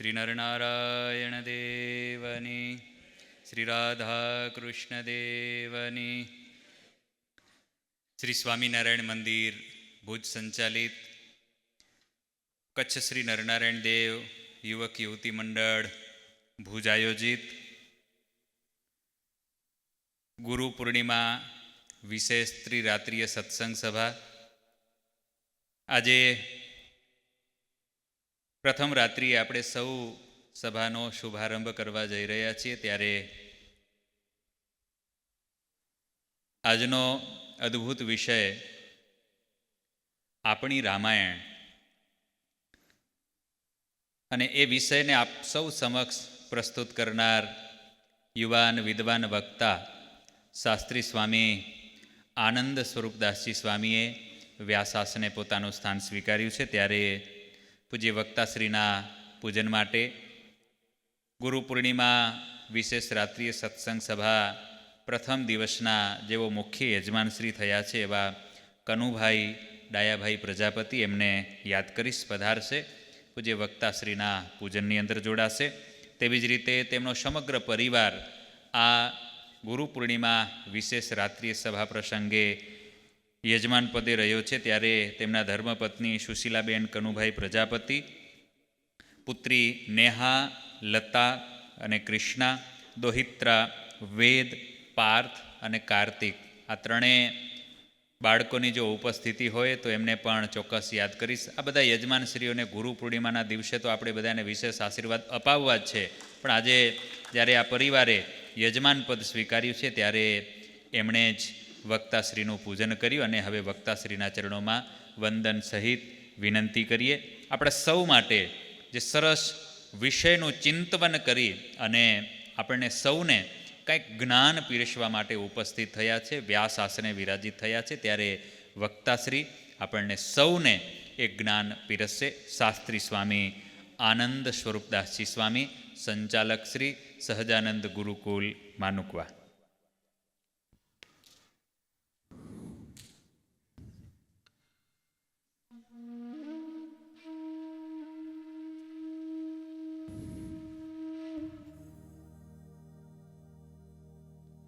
શ્રી નરનારાયણ દેવની, શ્રી રાધા કૃષ્ણ દેવની, શ્રી સ્વામિનારાયણ મંદિર ભુજ સંચાલિત કચ્છ શ્રી નરનારાયણ દેવ યુવક યુવતી મંડળ ભુજ આયોજિત ગુરુ પૂર્ણિમા વિશેષ ત્રિરાત્રિય સત્સંગ સભા. આજે પ્રથમ રાત્રિએ આપણે સૌ સભાનો શુભારંભ કરવા જઈ રહ્યા છીએ, ત્યારે આજનો અદ્ભુત વિષય આપણી રામાયણ, અને એ વિષયને આપ સૌ સમક્ષ પ્રસ્તુત કરનાર યુવાન વિદ્વાન વક્તા શાસ્ત્રી સ્વામી આનંદ સ્વરૂપદાસજી સ્વામીએ વ્યાસાસને પોતાનું સ્થાન સ્વીકાર્યું છે. ત્યારે પૂજ્ય વક્તાશ્રીના પૂજન માટે ગુરુ પૂર્ણિમા વિશેષ રાત્રિય સત્સંગ સભા પ્રથમ દિવસના જેઓ મુખ્ય યજમાનશ્રી થયા છે એવા કનુભાઈ ડાયાભાઈ પ્રજાપતિ, એમને યાદ કરીશ પધારશે, પૂજ્ય વક્તાશ્રીના પૂજનની અંદર જોડાશે. તેવી જ રીતે તેમનો સમગ્ર પરિવાર આ ગુરુ પૂર્ણિમા વિશેષ રાત્રિય સભા પ્રસંગે યજમાન પદે રહ્યો છે. ત્યારે તેમના ધર્મપત્ની સુશીલાબેન કનુભાઈ પ્રજાપતિ, પુત્રી નેહા, લતા અને કૃષ્ણા, દોહિત્રા, વેદ, પાર્થ અને કાર્તિક, આ ત્રણેય બાળકોની જો ઉપસ્થિતિ હોય તો એમને પણ ચોક્કસ યાદ કરીશ. આ બધા યજમાનશ્રીઓને ગુરુ પૂર્ણિમાના દિવસે તો આપણે બધાને વિશેષ આશીર્વાદ અપાવવા જ છે, પણ આજે જ્યારે આ પરિવારે યજમાન પદ સ્વીકાર્યું છે ત્યારે એમણે જ વક્તાશ્રીનું પૂજન કર્યું, અને હવે વક્તાશ્રીના ચરણોમાં વંદન સહિત વિનંતી કરીએ. આપણે સૌ માટે જે સરસ વિષયનું ચિંતન કરી અને આપણને સૌને કંઈક જ્ઞાન પીરસવા માટે ઉપસ્થિત થયા છે, વ્યાસ આસને વિરાજિત થયા છે, ત્યારે વક્તાશ્રી આપણને સૌને એ જ્ઞાન પીરસશે. શાસ્ત્રી સ્વામી આનંદ સ્વરૂપદાસજી સ્વામી, સંચાલક શ્રી સહજાનંદ ગુરુકુલ માનુકવા.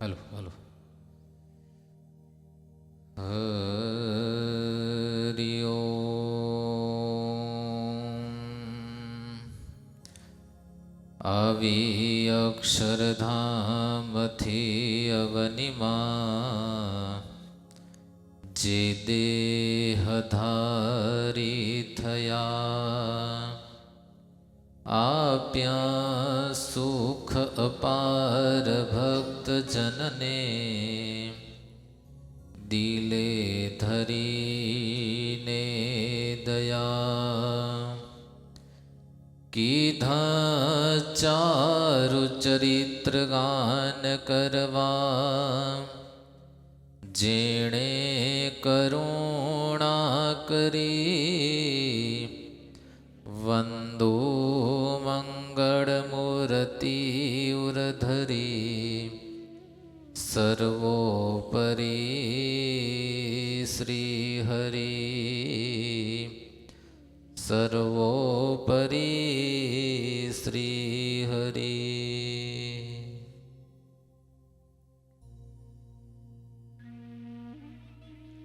Hello hello. હરિ ઓમ. આવી અક્ષરધામથી અવનિમાં જે દેહધારી થયા, આપ્યા સુખ અપાર ભક્તજનને, દિલે ધરીને દયા. કીધા ચારુ ચરિત્ર ગાન કરવા, જેણે કરુણા કરી, વંદો મંગળ મૂર્તિ ઉરધરી, સર્વોપરી શ્રી હરિ, સર્વોપરી શ્રી હરિ.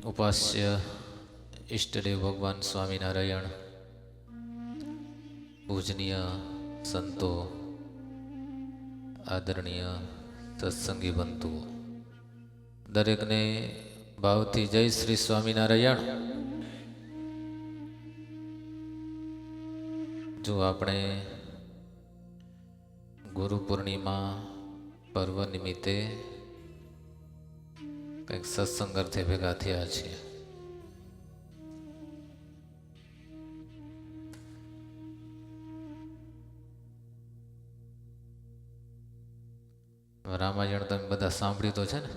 ઉપાસ્ય ઈષ્ટદેવ ભગવાન સ્વામિનારાયણ, પૂજનીય સંતો, આદરણીય સત્સંગી બંતુઓ, દરેકને ભાવથી જય શ્રી સ્વામિનારાયણ. જો આપણે ગુરુ પૂર્ણિમા પર્વ નિમિત્તે કંઈક સત્સંગ અર્થે ભેગા થયા છીએ. રામાયણ તમે બધા સાંભળી તો છે ને?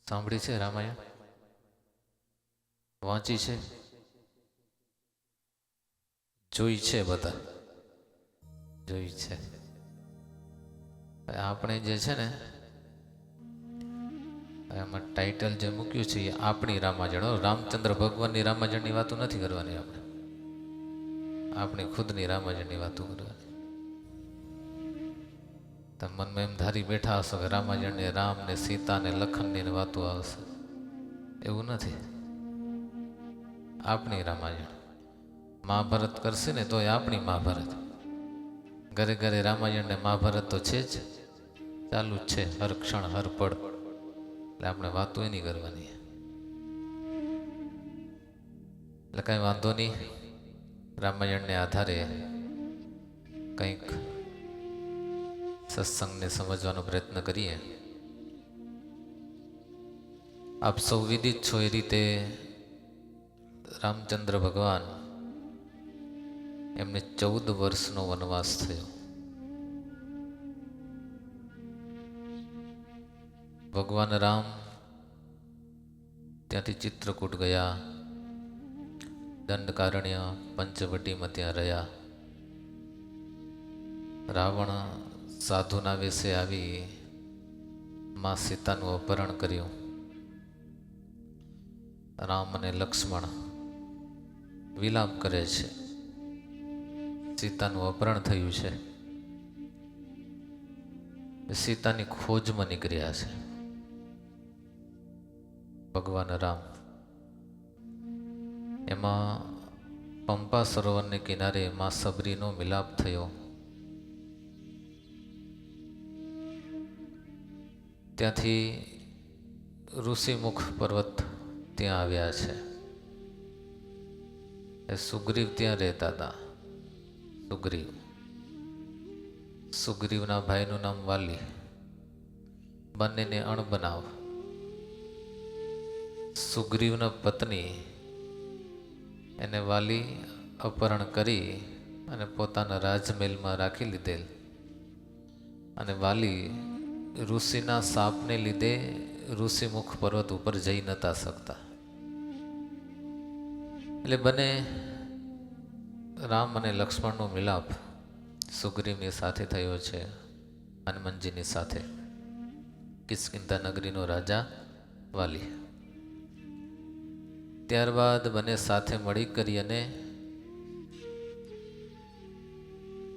સાંભળી છે રામાયણ? વાંચી છે? જોઈ છે? બધા જોઈ છે. આપણે જે છે ને એમાં ટાઇટલ જે મૂક્યું છે એ આપણી રામાયણ, રામચંદ્ર ભગવાનની રામાયણની વાતો નથી કરવાની આપણે. આપણી ખુદની રામાયણની વાતો કરવાની. તમે મનમાં એમ ધારી બેઠા હશો કે રામાયણને રામ ને સીતા ને લખનની વાતો આવશે. એવું નથી. આપણી રામાયણ. મહાભારત કરશે ને તો એ આપણી મહાભારત. ઘરે ઘરે રામાયણ ને મહાભારત તો છે જ, ચાલુ જ છે, હર ક્ષણ હર પળ. એટલે આપણે વાતો એની કરવાની. એટલે કાંઈ વાંધો નહીં. રામાયણને આધારે કંઈક સત્સંગને સમજવાનો પ્રયત્ન કરીએ. આપ સૌ વિદિત છો એ રીતે રામચંદ્ર ભગવાન એમને 14 વર્ષનો વનવાસ થયો. ભગવાન રામ ત્યાંથી ચિત્રકૂટ ગયા, દંડકારણ્ય પંચવટીમાં ત્યાં રહ્યા. રાવણ સાધુના વેશે આવી માં સીતાનું અપહરણ કર્યું. રામ અને લક્ષ્મણ વિલાપ કરે છે, સીતાનું અપહરણ થયું છે. સીતાની ખોજમાં નીકળ્યા છે ભગવાન રામ. એમાં પંપા સરોવરને કિનારે માં સબરીનો મિલાપ થયો. ત્યાંથી ઋષિમુખ પર્વત ત્યાં આવ્યા છે. એ સુગ્રીવ ત્યાં રહેતા હતા. સુગ્રીવના ભાઈનું નામ વાલી. બંનેને અણબનાવ. સુગ્રીવના પત્ની એને વાલી અપહરણ કરી અને પોતાના રાજમહેલમાં રાખી લીધેલ. અને વાલી ઋષિના શાપને લીધે ઋષિમુખ પર્વત ઉપર જઈ નતા શકતા. એટલે બંને રામ અને લક્ષ્મણનો મિલાપ સુગ્રીવની સાથે થયો છે, હનુમાનજીની સાથે. કિષ્કિંધા નગરીનો રાજા વાલી. ત્યારબાદ બંને સાથે મળી કરી અને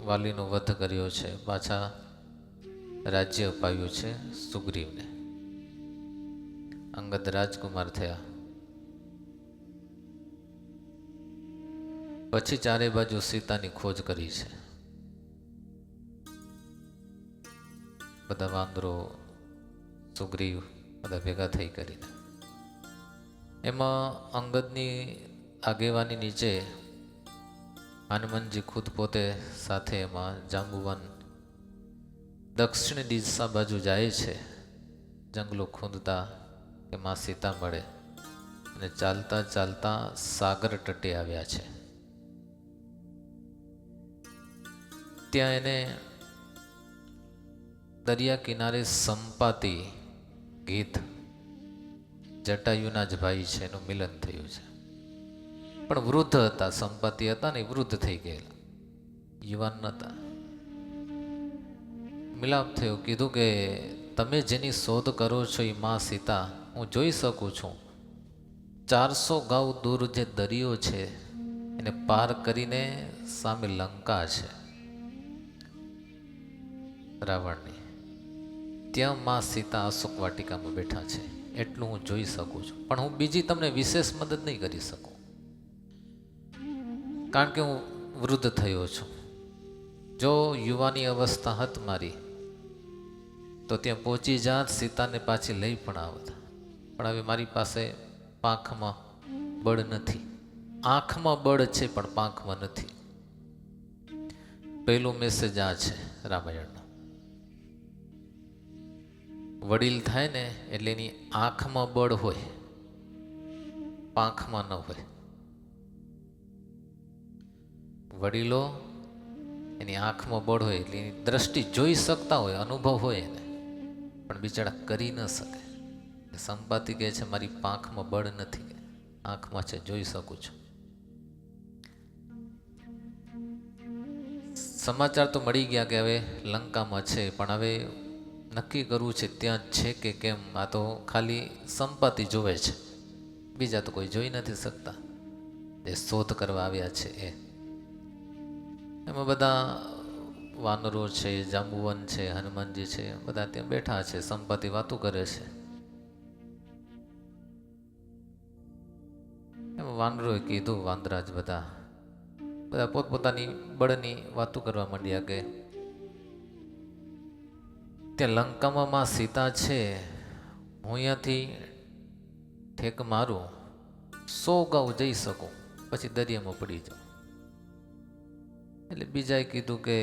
વાલીનો વધ કર્યો છે. પાછા રાજ્ય અપાવ્યું છે સુગ્રીવને. અંગદ રાજકુમાર થયા. પછી ચારે બાજુ સીતાની ખોજ કરી છે. બધા વાંદરો, સુગ્રીવ બધા ભેગા થઈ કરીને. એમાં અંગદની આગેવાની નીચે હનુમાનજી ખુદ પોતે સાથે એમાં જાંબુવન દક્ષિણ દિશા બાજુ જાય છે, જંગલો ખૂંદતા કે માં સીતા મળે. અને ચાલતા ચાલતા સાગર તટે આવ્યા છે. ત્યાં એને દરિયા કિનારે સંપાતિ ગીત, જટાયુના જ ભાઈ છે, એનું મિલન થયું છે. પણ વૃદ્ધ હતા. સંપાતિ હતા ને વૃદ્ધ થઈ ગયેલા, યુવાન નહોતા. મિલાપ થયો. કીધું કે તમે જેની શોધ કરો છો એ માં સીતા હું જોઈ શકું છું. 400 ગાઉ દૂર જે દરિયો છે એને પાર કરીને સામે લંકા છે રાવણની. ત્યાં માં સીતા અશોક વાટિકામાં બેઠા છે. એટલું હું જોઈ શકું છું. પણ હું બીજી તમને વિશેષ મદદ નહીં કરી શકું, કારણ કે હું વૃદ્ધ થયો છું. જો યુવાની અવસ્થા હત મારી તો ત્યાં પહોંચી જાત, સીતાને પાછી લઈ પણ આવત. પણ હવે મારી પાસે પાંખમાં બળ નથી. આંખમાં બળ છે પણ પાંખમાં નથી. પહેલો મેસેજ આ છે રામાયણનો. વડીલ થાય ને એટલે એની આંખમાં બળ હોય, પાંખમાં ન હોય. વડીલો એની આંખમાં બળ હોય એટલે એની દ્રષ્ટિ જોઈ શકતા હોય, અનુભવ હોય એને, પણ બિચારા કરી ન શકે. સંપાતિ કહે છે મારી પાંખમાં બળ નથી, આંખમાં છે, જોઈ શકું છું. સમાચાર તો મળી ગયા કે હવે લંકામાં છે, પણ હવે નક્કી કરવું છે ત્યાં છે કે કેમ. આ તો ખાલી સંપાતિ જોવે છે, બીજા તો કોઈ જોઈ નથી શકતા. એ શોધ કરવા આવ્યા છે એ. એમાં બધા વાનરો છે, જાંબુવન છે, હનુમાનજી છે, બધા ત્યાં બેઠા છે, સંપત્તિ વાતો કરે છે. એમાં વાનરોએ કીધું, વાંદરાજ બધા બધા પોતપોતાની બળની વાતો કરવા માંડ્યા કે ત્યાં લંકામાં માં સીતા છે, હું અહીંયાથી ઠેક મારું 100 ગાઉ જઈ શકું, પછી દરિયામાં પડી જાઉં. એટલે બીજાએ કીધું કે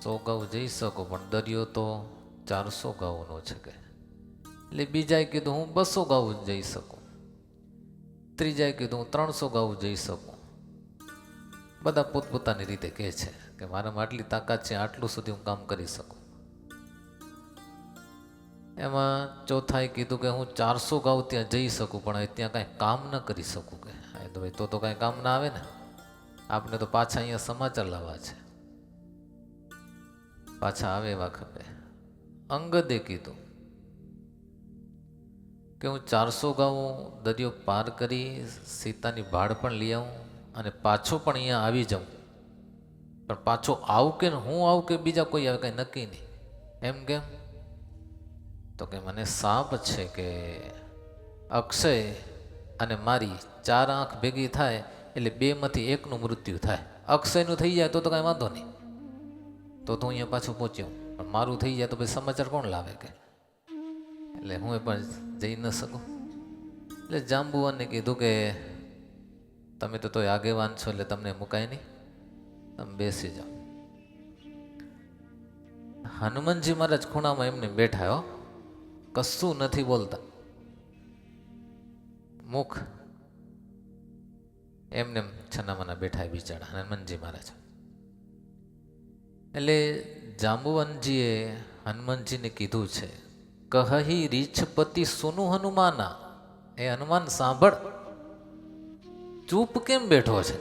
100 ગાઉ જઈ શકો, પણ દરિયો તો 400 ગાઉનો છે કે. એટલે બીજાએ કીધું હું 200 ગાઉ જઈ શકું. ત્રીજાએ કીધું હું 300 ગાઉ જઈ શકું. બધા પોતપોતાની રીતે કહે છે કે મારામાં આટલી તાકાત છે, આટલું સુધી હું કામ કરી શકું. એમાં ચોથાએ કીધું કે હું 400 ગાઉ ત્યાં જઈ શકું, પણ ત્યાં કાંઈ કામ ન કરી શકું કે. તો કાંઈ કામ ના આવે ને, આપણે તો પાછા અહીંયા સમાચાર લાવવા છે, પાછા આવે એવા ખપે. અંગદે કીધું કે હું 400 ગાઉ દરિયો પાર કરી સીતાની ભાડ પણ લઈ આવું અને પાછો પણ અહીંયા આવી જાઉં, પણ પાછો આવું કે હું આવું કે બીજા કોઈ આવે કંઈ નક્કી નહીં. એમ કેમ? તો કે મને સાપ છે કે અક્ષય અને મારી 4 આંખ ભેગી થાય એટલે 2માંથી 1નું મૃત્યુ થાય. અક્ષયનું થઈ જાય તો કાંઈ વાંધો નહીં, તો હું અહીંયા પાછું પહોંચ્યો, પણ મારું થઈ જાય તો પછી સમાચાર કોણ લાવે કે. એટલે હું પણ જઈ ન શકું. એટલે જાંબુવાનને કીધું કે તમે તો તોય આગેવાન છો એટલે તમને મુકાય નહીં, તમે બેસી જાઓ. હનુમાનજી મહારાજ ખૂણામાં એમને બેઠા હો, કશું નથી બોલતા, મુખ એમને છનામાના બેઠા બિચારા હનુમાનજી મહારાજ. એટલે જાંબુવનજીએ હનુમાનજીને કીધું છે, કહી રીછપતિ સુનું હનુમાના. એ હનુમાન સાંભળ, ચૂપ કેમ બેઠો છે?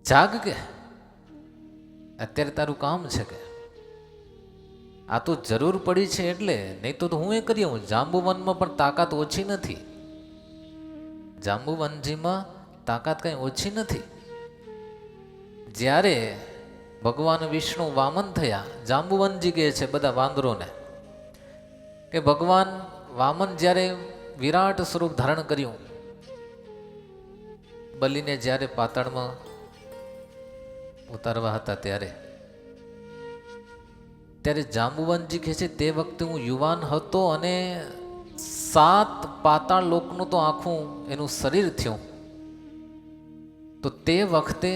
જાગ કે અત્યારે તારું કામ છે કે. આ તો જરૂર પડી છે એટલે, નહીં તો હું એ કરી આવું. જાંબુવનમાં પણ તાકાત ઓછી નથી, જાંબુવનજીમાં તાકાત કંઈ ઓછી નથી. જ્યારે ભગવાન વિષ્ણુ વામન થયા, જાંબુવનજી કહે છે બધા વાંદરોને કે ભગવાન વામન જ્યારે વિરાટ સ્વરૂપ ધારણ કર્યું, બલિને જ્યારે પાતાળમાં ઉતારવા હતા ત્યારે જાંબુવનજી કહે છે તે વખતે હું યુવાન હતો અને 7 પાતાળ લોકનું તો આખું એનું શરીર થયું. તો તે વખતે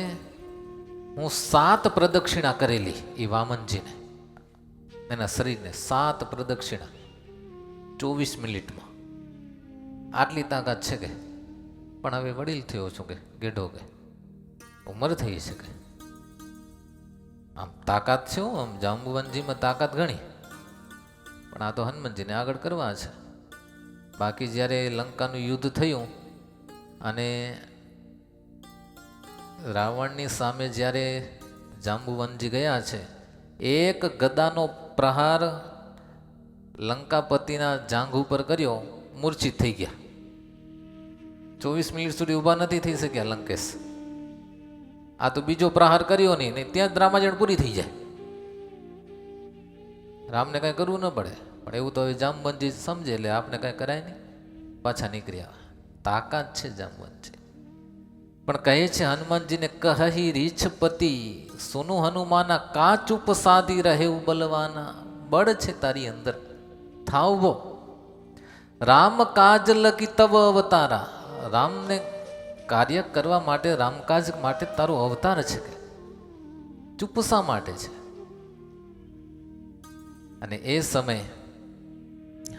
હું 7 પ્રદક્ષિણા કરેલી એ વામનજીને, એના શરીરને 7 પ્રદક્ષિણા 24 મિનિટમાં. આટલી તાકાત છે કે. પણ હવે વડીલ થયો છું કે, ગેઢો કે, ઉંમર થઈ છે કે. આમ તાકાત છે, આમ જાંબુવનજીમાં તાકાત ઘણી, પણ આ તો હનુમાનજીને આગળ કરવા છે. બાકી જ્યારે લંકાનું યુદ્ધ થયું અને રાવણની સામે જ્યારે જાંબુવનજી ગયા છે, એક ગદાનો પ્રહાર લંકાપતિના જાંઘ ઉપર કર્યો, મૂર્છિત થઈ ગયા. 24 મિનિટ સુધી ઊભા નથી થઈ શક્યા લંકેશ. આ તો બીજો પ્રહાર કર્યો નહીં, ત્યાં જ રામાયણ પૂરી થઈ જાય, રામને કાંઈ કરવું ન પડે. પણ એવું તો હવે જાંબુવનજી સમજે એટલે આપણે કાંઈ કરાય નહીં, પાછા નીકળ્યા. તાકાત છે જાંબુવનજી. પણ કહે છે હનુમાનજીને, કહી રીછપતિ સુનું હનુમાના, કા ચૂપ સાધી રહેવું બલવાના. બળ છે તારી અંદર, થાવ બો. રામ કાજ લકી તવ અવતારા. રામને કાર્ય કરવા માટે, રામકાજ માટે તારો અવતાર છે કે. ચૂપ શા માટે છે? અને એ સમય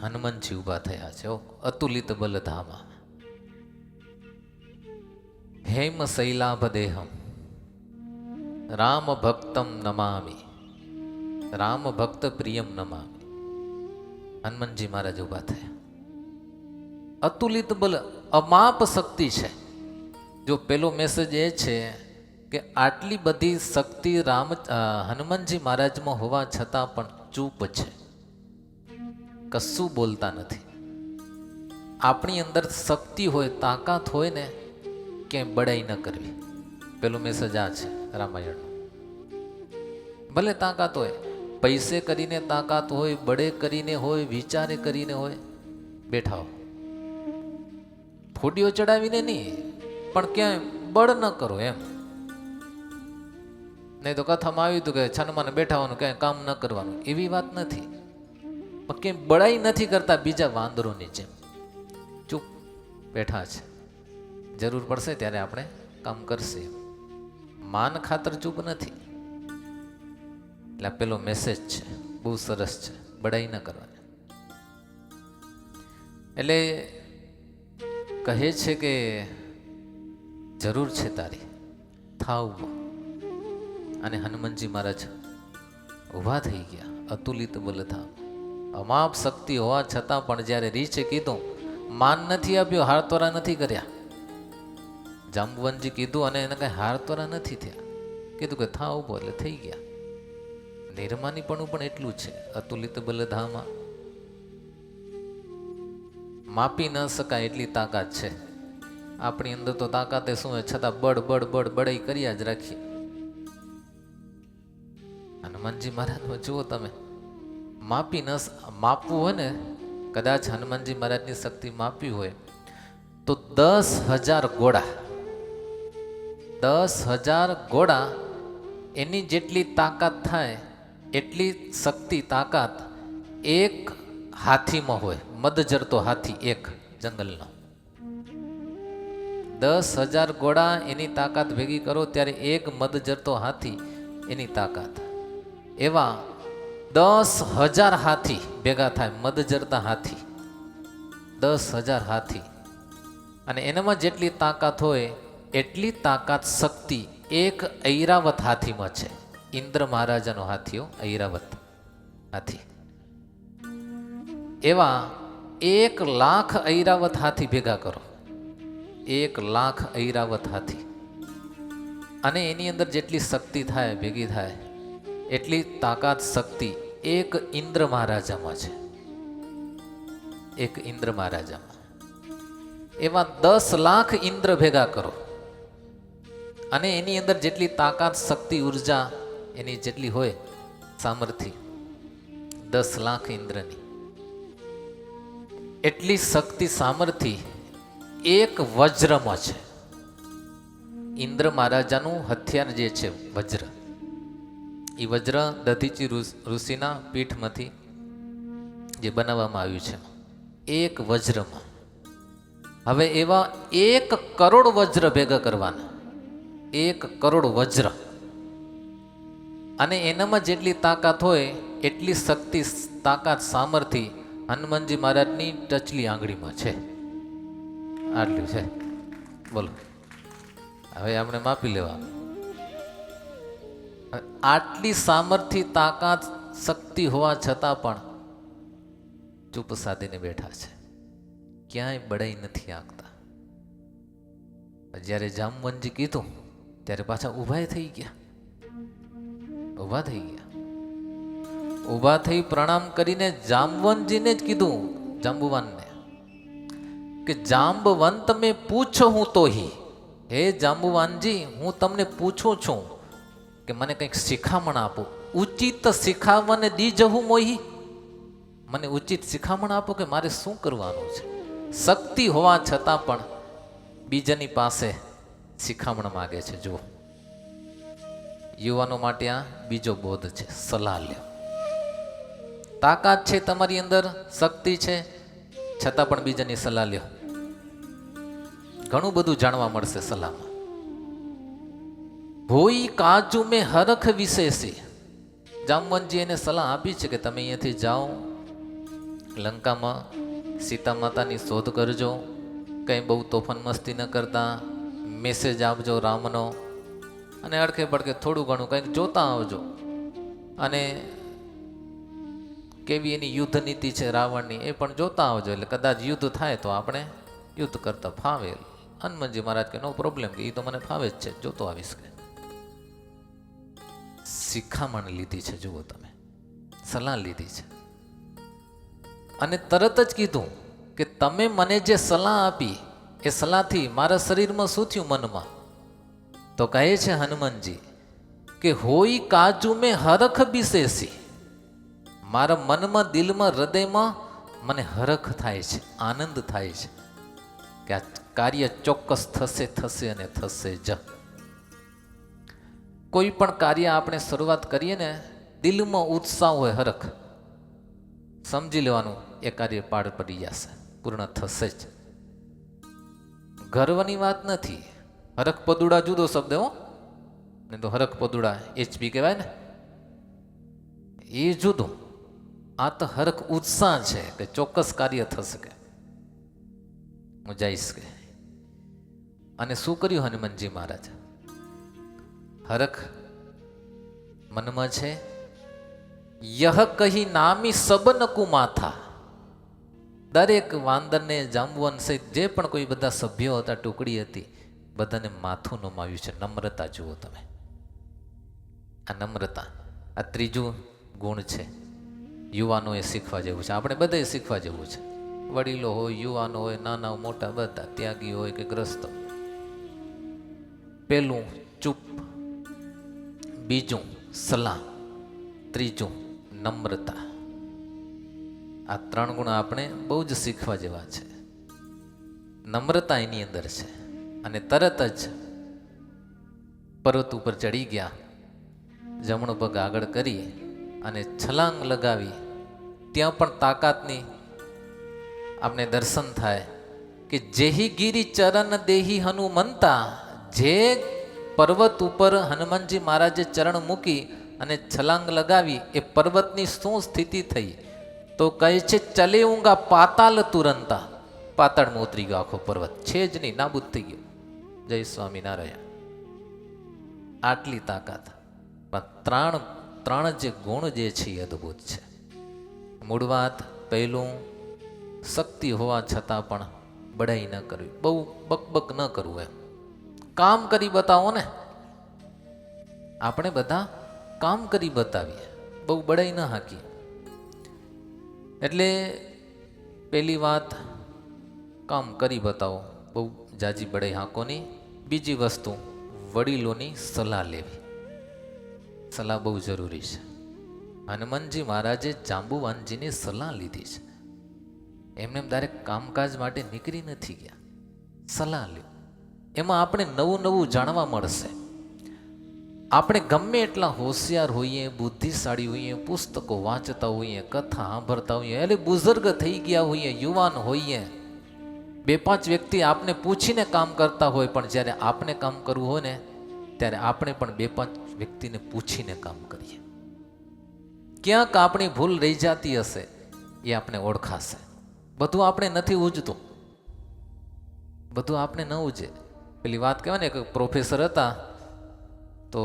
હનુમાનજી ઊભા થયા છે, અતુલિત બલધામા. હેમ શૈલાભ દેહમ રામ ભક્તમ નમામી, રામ ભક્ત પ્રિયમ નમામી. હનુમાનજી મહારાજ ઊભા થયા. અતુલિત બલ, અમાપ શક્તિ છે. જો પેલો મેસેજ એ છે કે આટલી બધી શક્તિ હનુમાનજી મહારાજમાં હોવા છતાં પણ ચૂપ છે, કશું બોલતા નથી. આપણી અંદર શક્તિ હોય, તાકાત હોય ને, ક્યાંય બડાઈ ન કરવી. પેલું મેસેજ આ છે રામાયણનું. ભલે તાકાત હોય, પૈસે કરીને તાકાત હોય, બળે કરીને હોય, વિચારે કરીને હોય, બેઠા હો. ફોડીઓ ચડાવીને નહીં, પણ ક્યાંય બળ ન કરો એમ. નહીં તો કથામાં આવ્યું હતું કે છાનમાને બેઠાવાનું, ક્યાંય કામ ન કરવાનું, એવી વાત નથી. પણ ક્યાંય બળાઈ નથી કરતા બીજા વાંદરોની જેમ. ચૂપ બેઠા છે, જરૂર પડશે ત્યારે આપણે કામ કરશે. માન ખાતર ચૂપ નથી. એટલે પેલો મેસેજ છે, બહુ સરસ છે, બડાઈ ન કરવાની. એટલે કહે છે કે જરૂર છે તારી, થાવ ઊભો. અને હનુમાનજી મહારાજ ઊભા થઈ ગયા. અતુલિત બલધામ, અમાપ શક્તિ હોવા છતાં પણ જ્યારે રીછે કીધું, માન નથી આપ્યો, હારતોરા નથી કર્યા. જાંબુવનજી કીધું અને એને કઈ હારતોરા નથી થયા. કીધું કે થા ઊભો, એટલે થઈ ગયા. નિર્માનીપણું પણ એટલું છે. અતુલિત બલધામા, માપી ન શકાય એટલી તાકાત છે આપણી અંદર. તો તાકાતે શું હોય, છતાં બડાઈ કર્યા જ રાખીએ. હનુમાનજી મહારાજમાં જુઓ તમે, માપવું હોય ને, કદાચ હનુમાનજી મહારાજની શક્તિ માપવી હોય તો 10,000 ઘોડા, 10,000 ઘોડા એની જેટલી તાકાત થાય એટલી શક્તિ તાકાત એક હાથીમાં હોય. મદજરતો હાથી એક જંગલનો, 10,000 ઘોડા એની તાકાત ભેગી કરો ત્યારે એક મદજરતો હાથી એની તાકાત. એવા 10,000 હાથી ભેગા થાય, મદજરતા હાથી, 10,000 હાથી. અને એનામાં જેટલી તાકાત હોય એટલી તાકાત શક્તિ એક ઐરાવત હાથીમાં છે. ઇન્દ્ર મહારાજાનો હાથીઓ ઐરાવત હાથી. એવા 1,00,000 ઐરાવત હાથી ભેગા કરો, 1,00,000 ઐરાવત હાથી. અને એની અંદર જેટલી શક્તિ થાય, ભેગી થાય, એટલી તાકાત શક્તિ એક ઇન્દ્ર મહારાજામાં છે, એક ઇન્દ્ર મહારાજામાં. એવા 10,00,000 ઇન્દ્ર ભેગા કરો અને એની અંદર જેટલી તાકાત શક્તિ ઉર્જા એની જેટલી હોય સામર્થ્ય, 10,00,000 ઇન્દ્રની એટલી શક્તિ સામર્થ્ય એક વજ્રમાં છે. ઇન્દ્ર મહારાજાનું હથિયાર જે છે વજ્ર, એ વજ્ર દધીચી ઋષિના પીઠમાંથી જે બનાવવામાં આવ્યું છે, એક વજ્રમાં. હવે એવા 1 કરોડ વજ્ર ભેગા કરવાના, 1 કરોડ વજ્ર. અને એનામાં જેટલી તાકાત હોય એટલી શક્તિ તાકાત સામર્થ્ય હનુમાનજી મહારાજની ટચલી આંગળીમાં છે. આટલું છે. બોલો, હવે આપણે માપી લેવા. આટલી સામર્થ્ય તાકાત શક્તિ હોવા છતાં પણ ચૂપ સાધીને બેઠા છે, ક્યાંય બડાઈ નથી આંકતા. જ્યારે જામવનજી કીધું ત્યારે પાછા ઊભા થઈ ગયા, ઊભા થઈ ગયા. ઊભા થઈ પ્રણામ કરીને જામવનજીને જ કીધું, જાંબુવાનને, કે જાંબવંત મેં પૂછો હું તો હી, હે જાંબુવાનજી હું તમને પૂછું છું કે મને કંઈક શિખામણ આપો. ઉચિત શિખામણ દીજહું મોહી, મને ઉચિત શિખામણ આપો કે મારે શું કરવાનું છે. શક્તિ હોવા છતાં પણ બીજાની પાસે શિખામણ માગે છે. જુઓ, યુવાનો માટે આ બીજો બોધ છે, સલાહ લ્યો. તાકાત છે તમારી અંદર, શક્તિ છે, છતાં પણ બીજાની સલાહ લ્યો. ઘણું બધું જાણવા મળશે સલાહમાં. ભોઈ કાજુ મેં હરખ વિશેષી, જામવનજી એને સલાહ આપી છે કે તમે અહીંયાથી જાઓ, લંકામાં સીતા માતાની શોધ કરજો, કંઈ બહુ તોફાન મસ્તી ન કરતા, મેસેજ આપજો રામનો, અને અડખે પડખે થોડું ઘણું કંઈક જોતા આવજો. અને કેવી એની યુદ્ધ નીતિ છે રાવણની એ પણ જોતા આવજો. એટલે કદાચ યુદ્ધ થાય તો આપણે યુદ્ધ કરતા ફાવે. હનુમાનજી મહારાજ કે નો પ્રોબ્લેમ, કે એ તો મને ફાવે જ છે, જોતો આવીશ. કે શિખામણ લીધી છે, જુઓ તમે, સલાહ લીધી છે. અને તરત જ કીધું કે તમે મને જે સલાહ આપી એ સલાહથી મારા શરીરમાં શું થયું મનમાં? તો કહે છે હનુમાનજી કે હોય કાજુ મેં હરખ બિસેસી, મારા મનમાં, દિલમાં, હૃદયમાં મને હરખ થાય છે, આનંદ થાય છે કે આ કાર્ય ચોક્કસ થશે, થશે અને થશે જ. કોઈ પણ કાર્ય આપણે શરૂઆત કરીએ ને, દિલમાં ઉત્સાહ હોય, હરખ, સમજી લેવાનું એ કાર્ય પાર પડી જશે, પૂર્ણ થશે જ. ગર્વની વાત નથી. હરખ પદુડા જુદો શબ્દ હો, નહીં તો હરખ પદુડા HP કહેવાય ને, એ જુદું. આ તો હરખ ઉત્સાહ છે કે ચોક્કસ કાર્ય થશે, કે હું જઈશ કે. અને શું કર્યું હનુમાનજી મહારાજ? હરખ મનમાં છે. યહ કહી નામી સબન કુમાથા, દરેક વાંદરને, જાંબુવાન સહિત જે પણ કોઈ બધા સભ્યો હતા, ટુકડી હતી, બધાને માથું નમાવ્યું છે. નમ્રતા જુઓ તમે, આ નમ્રતા, આ ત્રીજું ગુણ છે. યુવાનોએ શીખવા જેવું છે, આપણે બધાએ શીખવા જેવું છે. વડીલો હોય, યુવાનો હોય, નાના મોટા બધા, ત્યાગી હોય કે ગ્રસ્ત. પેલું ચૂપ, બીજું સલાહ, ત્રીજું નમ્રતા. આ ત્રણ ગુણ આપણે બહુ જ શીખવા જેવા છે. નમ્રતા એની અંદર છે. અને તરત જ પર્વત ઉપર ચડી ગયા, જમણો પગ આગળ કરી અને છલાંગ લગાવી. ત્યાં પણ તાકાતની આપણે દર્શન થાય કે જેહી ગીરી ચરણ દેહી હનુમંતા, જે પર્વત ઉપર હનુમાનજી મહારાજે ચરણ મૂકી અને છલાંગ લગાવી, એ પર્વતની શું સ્થિતિ થઈ? તો કહે છે ચલે ઊંગા પાતાલ તુરંતા, પાતાળમાં ઉતરી ગયો આખો પર્વત, છે જ નહીં, નાબૂદ થઈ ગયો. જય સ્વામિનારાયણ. આટલી તાકાત. પણ ત્રણ જે ગુણ જે છે એ અદ્ભુત છે. મૂળ વાત, પહેલું શક્તિ હોવા છતાં પણ બડાઈ ન કરવી, બહુ બકબક ન કરવું. એમ કામ કરી બતાવો ને, આપણે બધા કામ કરી બતાવીએ, બહુ બડાઈ ન હાકીએ. એટલે પહેલી વાત, કામ કરી બતાવો, બહુ જાજી બડાઈ હાંકો નહીં. બીજી વસ્તુ, વડીલોની સલાહ લેવી. સલાહ બહુ જરૂરી છે. હનુમાનજી મહારાજે જાંબુવાનજીની સલાહ લીધી છે. એમને ડાયરેક્ટ કામકાજ માટે નીકળી નથી ગયા, સલાહ લ્યો. એમાં આપણે નવું નવું જાણવા મળશે. આપણે ગમે એટલા હોશિયાર હોઈએ, બુદ્ધિશાળી હોઈએ, પુસ્તકો વાંચતા હોઈએ, કથા સાંભળતા હોઈએ, એટલે બુઝુર્ગ થઈ ગયા હોઈએ, યુવાન હોઈએ, 2-5 વ્યક્તિ આપને પૂછીને કામ કરતા હોય, પણ જ્યારે આપણે કામ કરવું હોય ને, ત્યારે આપણે પણ 2-5 વ્યક્તિને પૂછીને કામ કરીએ. ક્યાંક આપણી ભૂલ રહી જતી હશે, એ આપણે ઓળખાશે. બધું આપણે નથી ઉજતું, બધું આપણે ન ઉજે. પેલી વાત કહેવાય ને, કે પ્રોફેસર હતા તો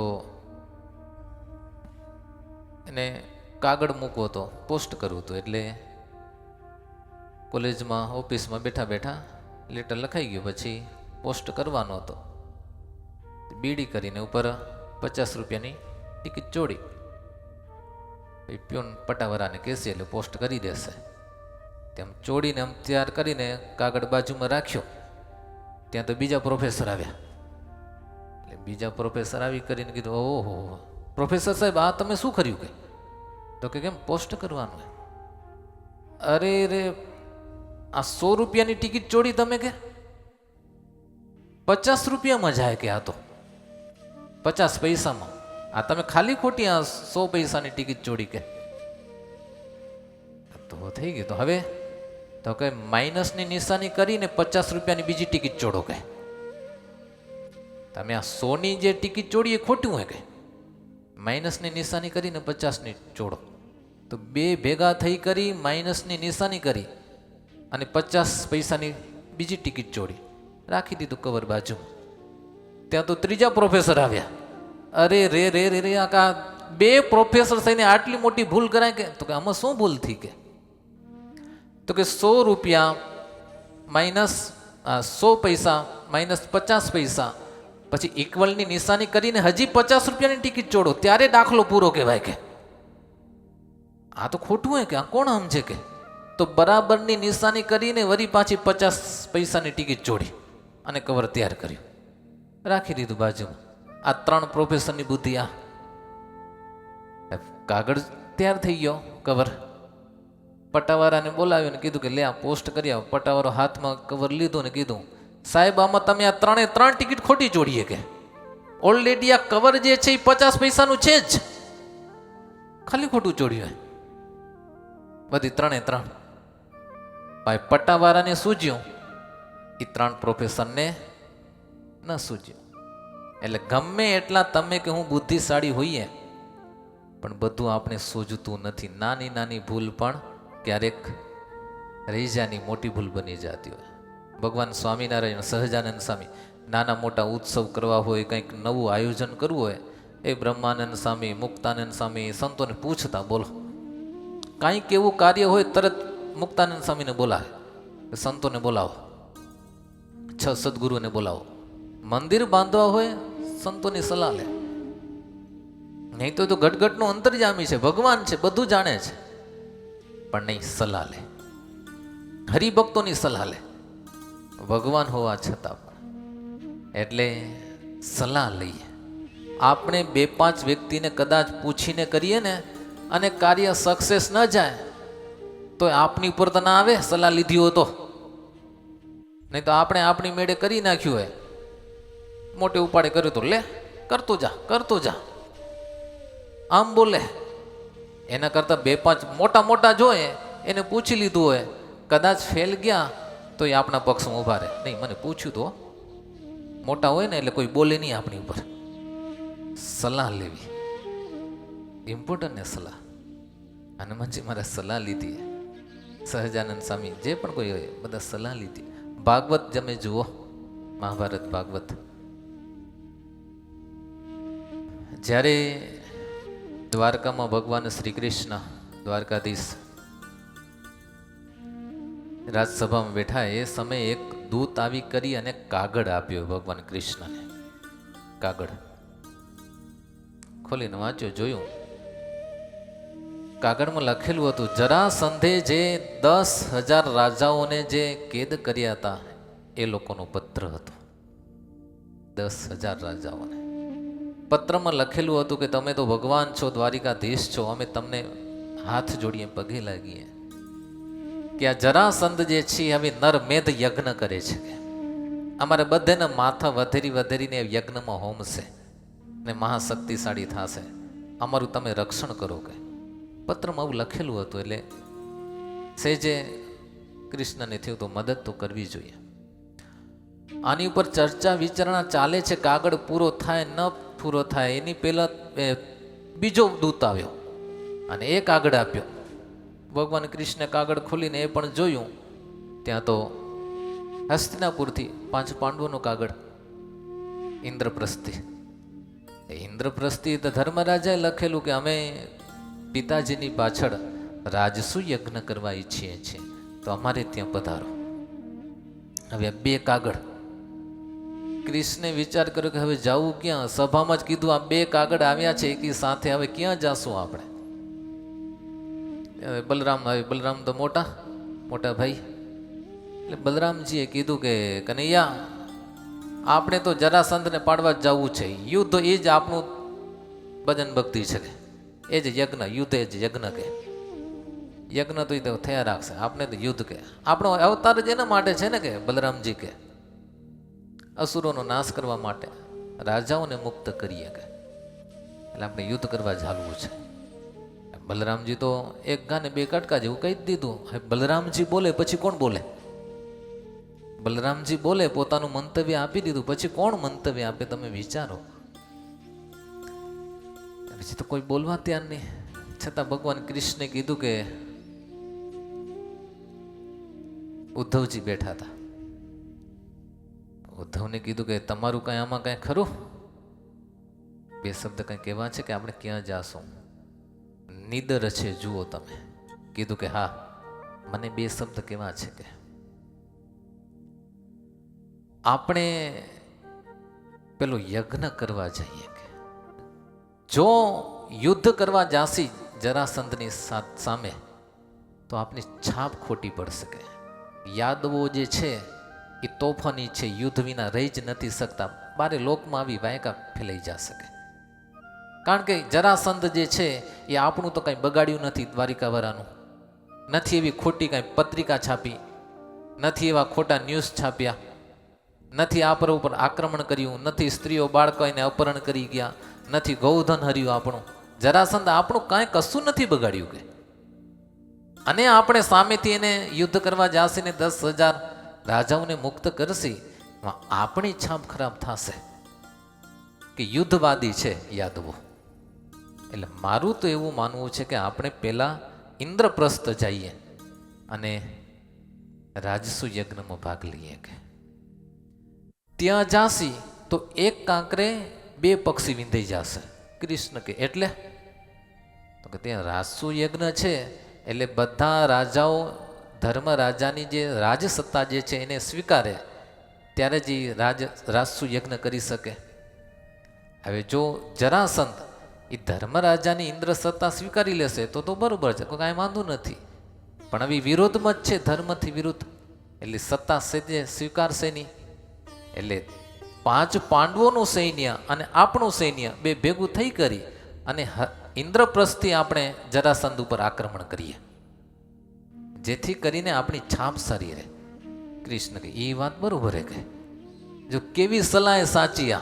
એને કાગળ મૂકવો હતો, પોસ્ટ કરવું હતું. એટલે કોલેજમાં ઓફિસમાં બેઠા બેઠા લેટર લખાઈ ગયું, પછી પોસ્ટ કરવાનો હતો. બીડી કરીને ઉપર 50 રૂપિયાની ટિકિટ ચોડી. પ્યોન પટાવાળાને કહેશે એટલે પોસ્ટ કરી દેશે. તેમ ચોડીને આમ તૈયાર કરીને કાગળ બાજુમાં રાખ્યો. ત્યાં તો બીજા પ્રોફેસર આવ્યા. એટલે બીજા પ્રોફેસર આવી કરીને કીધું, ઓહો પ્રોફેસર સાહેબ, આ તમે શું કર્યું? કે તો કે કેમ પોસ્ટ કરવાનું? અરે રે, આ 100 રૂપિયાની ટિકિટ ચોરી તમે? કે 50 રૂપિયામાં જાય? કે આ તો 50 પૈસામાં, આ તમે ખાલી ખોટી આ 100 પૈસાની ટિકિટ ચોરી? કે તો થઈ ગયું. તો હવે તો કે માઇનસની નિશાની કરીને 50 રૂપિયાની બીજી ટિકિટ ચોડો. કે તમે આ 100ની જે ટિકિટ ચોડી એ ખોટું હોય? કે માઇનસની નિશાની કરીને 50ની ચોડો. તો બે ભેગા થઈ કરી માઇનસની નિશાની કરી અને 50 પૈસાની બીજી ટિકિટ ચોડી, રાખી દીધું કવર બાજુમાં. ત્યાં તો ત્રીજા પ્રોફેસર આવ્યા. અરે રે રે રે રે, આ 2 પ્રોફેસર થઈને આટલી મોટી ભૂલ કરાય? કે તો કે આમાં શું ભૂલ થઈ? કે તો કે 100 રૂપિયા માઇનસ 100 પૈસા માઇનસ 50 પૈસા, પછી ઇક્વલની નિશાની કરીને હજી 50 રૂપિયાની ટિકિટ ચોડો, ત્યારે દાખલો પૂરો કહેવાય? કે આ તો ખોટું હોય? કે આ કોણ સમજે? કે તો બરાબરની નિશાની કરીને વળી પાછી 50 પૈસાની ટિકિટ ચોડી. અને કવર તૈયાર કર્યું, રાખી દીધું બાજુમાં. આ 3 પ્રોફેસરની બુદ્ધિ આ. કાગળ તૈયાર થઈ ગયો, કવર. પટાવાળાને બોલાવ્યો ને કીધું કે લે આ પોસ્ટ કરી આવો. પટાવાળો હાથમાં કવર લીધું ને કીધું, સાહેબ આમાં તમે આ 3 ટિકિટ ખોટી જોડીએ કે ઓલરેડી આ કવર જે છે એ 50 પૈસાનું છે જ, ખાલી ખોટું જોડ્યું બધી 3 ભાઈ. પટ્ટાવાળાને સૂજ્યું, એ 3 પ્રોફેસરને ન સૂજ્યું. એટલે ગમે એટલા તમે કે હું બુદ્ધિશાળી હોઈએ પણ બધું આપણે સૂઝતું નથી. નાની નાની ભૂલ પણ ક્યારેક રહી જાની મોટી ભૂલ બની જતી હોય. ભગવાન સ્વામિનારાયણ સહજાનંદ સ્વામી નાના મોટા ઉત્સવ કરવા હોય, કંઈક નવું આયોજન કરવું હોય, એ બ્રહ્માનંદ સ્વામી, મુક્તાનંદ સ્વામી સંતોને પૂછતા, બોલો કાંઈક એવું કાર્ય હોય તરત મુક્તાનંદ સ્વામીને બોલાવે, સંતોને બોલાવો, 6 સદગુરુને બોલાવો. મંદિર બાંધવા હોય સંતોની સલાહ લે. નહીં તો ગટગટનું અંતર્યામી છે, ભગવાન છે, બધું જાણે છે, પણ નહીં, સલાહ લે, હરિભક્તોની સલાહ લે, ભગવાન હોવા છતાં પણ. એટલે સલાહ લઈએ. આપણે 2-5 વ્યક્તિને કદાચ પૂછીને કરીએ ને અને કાર્ય સક્સેસ ન જાય તો આપની ઉપર તો ના આવે, સલાહ લીધી હોય તો. નહીં તો આપણે આપણી મેળે કરી નાખ્યું હોય, મોટે ઉપાડે કર્યું તો લે કરતો જા આમ બોલે. એના કરતાં 2-5 મોટા જોઈએ એને પૂછી લીધું હોય, કદાચ ફેલ ગયા તો એ આપણા પક્ષમાં ઊભા રહે. નહીં, મને પૂછ્યું તો, મોટા હોય ને એટલે કોઈ બોલે નહીં આપણી ઉપર. સલાહ લેવી ઇમ્પોર્ટન્ટ ને સલાહ. હનુમાનજી મારે સલાહ લીધી, સહજાનંદ સ્વામી જે પણ કોઈ હોય બધા સલાહ લીધી. ભાગવત તમે જુઓ, મહાભારત ભાગવત. જ્યારે દ્વારકામાં ભગવાન શ્રી કૃષ્ણ દ્વારકાધીશ રાજસભામાં બેઠા, એ સમયે એક દૂત આવી કરી અને કાગળ આપ્યો ભગવાન કૃષ્ણને. કાગળ ખોલીને વાંચ્યો, જોયું, કાગળમાં લખેલું હતું, જરાસંધે જે 10,000 રાજાઓને જે કેદ કર્યા હતા એ લોકોનો પત્ર હતો. 10,000 રાજાઓને પત્રમાં લખેલું હતું કે તમે તો ભગવાન છો, દ્વારિકાધીશ છો, અમે તમને હાથ જોડીએ, પગે લાગીએ કે આ જરાસંધ જે છે હવે નરમેધ યજ્ઞ કરે છે, કે અમારે બધાને માથા વધેરીને યજ્ઞમાં હોમશે ને મહાશક્તિશાળી થશે, અમારું તમે રક્ષણ કરો. કે પત્રમાં આવું લખેલું હતું. એટલે સેજે કૃષ્ણને થયું તો મદદ તો કરવી જોઈએ. આની ઉપર ચર્ચા વિચારણા ચાલે છે. કાગળ પૂરો થાય ન પૂરો થાય એની પહેલા બીજો દૂત આવ્યો અને એ કાગળ આપ્યો. ભગવાન કૃષ્ણે કાગળ ખોલીને એ પણ જોયું, ત્યાં તો હસ્તિનાપુરથી 5 પાંડવોનો કાગળ, ઇન્દ્રપ્રસ્થથી. ઇન્દ્રપ્રસ્થથી તો ધર્મરાજાએ લખેલું કે અમે પિતાજીની પાછળ રાજસુ યજ્ઞ કરવા ઈચ્છીએ છીએ, તો અમારે ત્યાં પધારો. હવે 2 કાગળ. કૃષ્ણે વિચાર કર્યો કે હવે જવું ક્યાં? સભામાં જ કીધું આ 2 કાગળ આવ્યા છે એકી સાથે, હવે ક્યાં જાશું આપણે? બલરામ આવે. બલરામ તો મોટા ભાઈ. એટલે બલરામજીએ કીધું કે કનૈયા, આપણે તો જરાસંધને પાડવા જ જવું છે. યુદ્ધ એ જ આપણું ભજન ભક્તિ છે, કે એ જ યજ્ઞ, યુદ્ધ એ જ યજ્ઞ. કે યજ્ઞ તો એ તો થયા રાખશે, આપણે તો યુદ્ધ. કે આપણો અવતાર જ એના માટે છે ને, કે બલરામજી કે અસુરોનો નાશ કરવા માટે, રાજાઓને મુક્ત કરીએ. કે એટલે આપણે યુદ્ધ કરવા ચાલવું છે. બલરામજી તો એક ગાને 2 કટકા જેવું કહી દીધું. બલરામજી બોલે પછી કોણ બોલે? બલરામજી બોલે, પોતાનું મંતવ્ય આપી દીધું, પછી કોણ મંતવ્ય આપે? તમે વિચારો. પછી તો કોઈ બોલવા તૈયાર નહીં. છતાં ભગવાન કૃષ્ણે કીધું કે ઉદ્ધવજી બેઠા હતા. ઉદ્ધવને કીધું કે તમારું કઈ આમાં કઈ ખરું? 2 શબ્દ કઈ કહેવા છે કે આપણે ક્યાં જાશું? નિદર છે, જુઓ તમે. કીધું કે હા, મને 2 શબ્દ કેવા છે કે આપણે પેલો યજ્ઞ કરવા જઈએ. કે જો યુદ્ધ કરવા જાસી જરાસંધની સામે તો આપની છાપ ખોટી પડશે. કે યાદવો જે છે એ તોફાની છે, યુદ્ધ વિના રહી જ નથી શકતા. બારે લોકમાં આવી વાયકા ફેલાઈ જા શકે. કારણ કે જરાસંધ જે છે એ આપણું તો કાંઈ બગાડ્યું નથી. દ્વારિકાવાળાનું નથી એવી ખોટી કાંઈ પત્રિકા છાપી, નથી એવા ખોટા ન્યૂઝ છાપ્યા, નથી આ પર ઉપર આક્રમણ કર્યું, નથી સ્ત્રીઓ બાળકો એને અપહરણ કરી ગયા, નથી ગૌધન હર્યું આપણું. જરાસંધ આપણું કાંઈ કશું નથી બગાડ્યું કે. અને આપણે સામેથી એને યુદ્ધ કરવા જશે ને 10,000 રાજાઓને મુક્ત કરશે, આપણી છાપ ખરાબ થશે કે યુદ્ધવાદી છે યાદવો. એટલે મારું તો એવું માનવું છે કે આપણે પહેલાં ઇન્દ્રપ્રસ્થ જઈએ અને રાજસુ યજ્ઞમાં ભાગ લઈએ. કે ત્યાં જાસી તો એક કાંકરે 2 પક્ષી વિંધાઈ જશે. કૃષ્ણ કે એટલે તો કે ત્યાં રાજસુ યજ્ઞ છે એટલે બધા રાજાઓ ધર્મ રાજાની જે રાજસત્તા જે છે એને સ્વીકારે ત્યારે જ રાજસુ યજ્ઞ કરી શકે. હવે જો જરાસંધ એ ધર્મ રાજાની ઇન્દ્ર સત્તા સ્વીકારી લેશે તો બરોબર છે, કાંઈ વાંધો નથી. પણ હવે વિરોધમાં જ છે, ધર્મથી વિરુદ્ધ, એટલે સત્તા છે સ્વીકારશે નહીં. એટલે 5 પાંડવોનું સૈન્ય અને આપણું સૈન્ય બે ભેગું થઈ કરી અને ઇન્દ્રપ્રસ્થથી આપણે જરાસંધ ઉપર આક્રમણ કરીએ, જેથી કરીને આપણી છાપ સારી રહે. કૃષ્ણ કે એ વાત બરોબર કે જો કેવી સલાહ સાચી.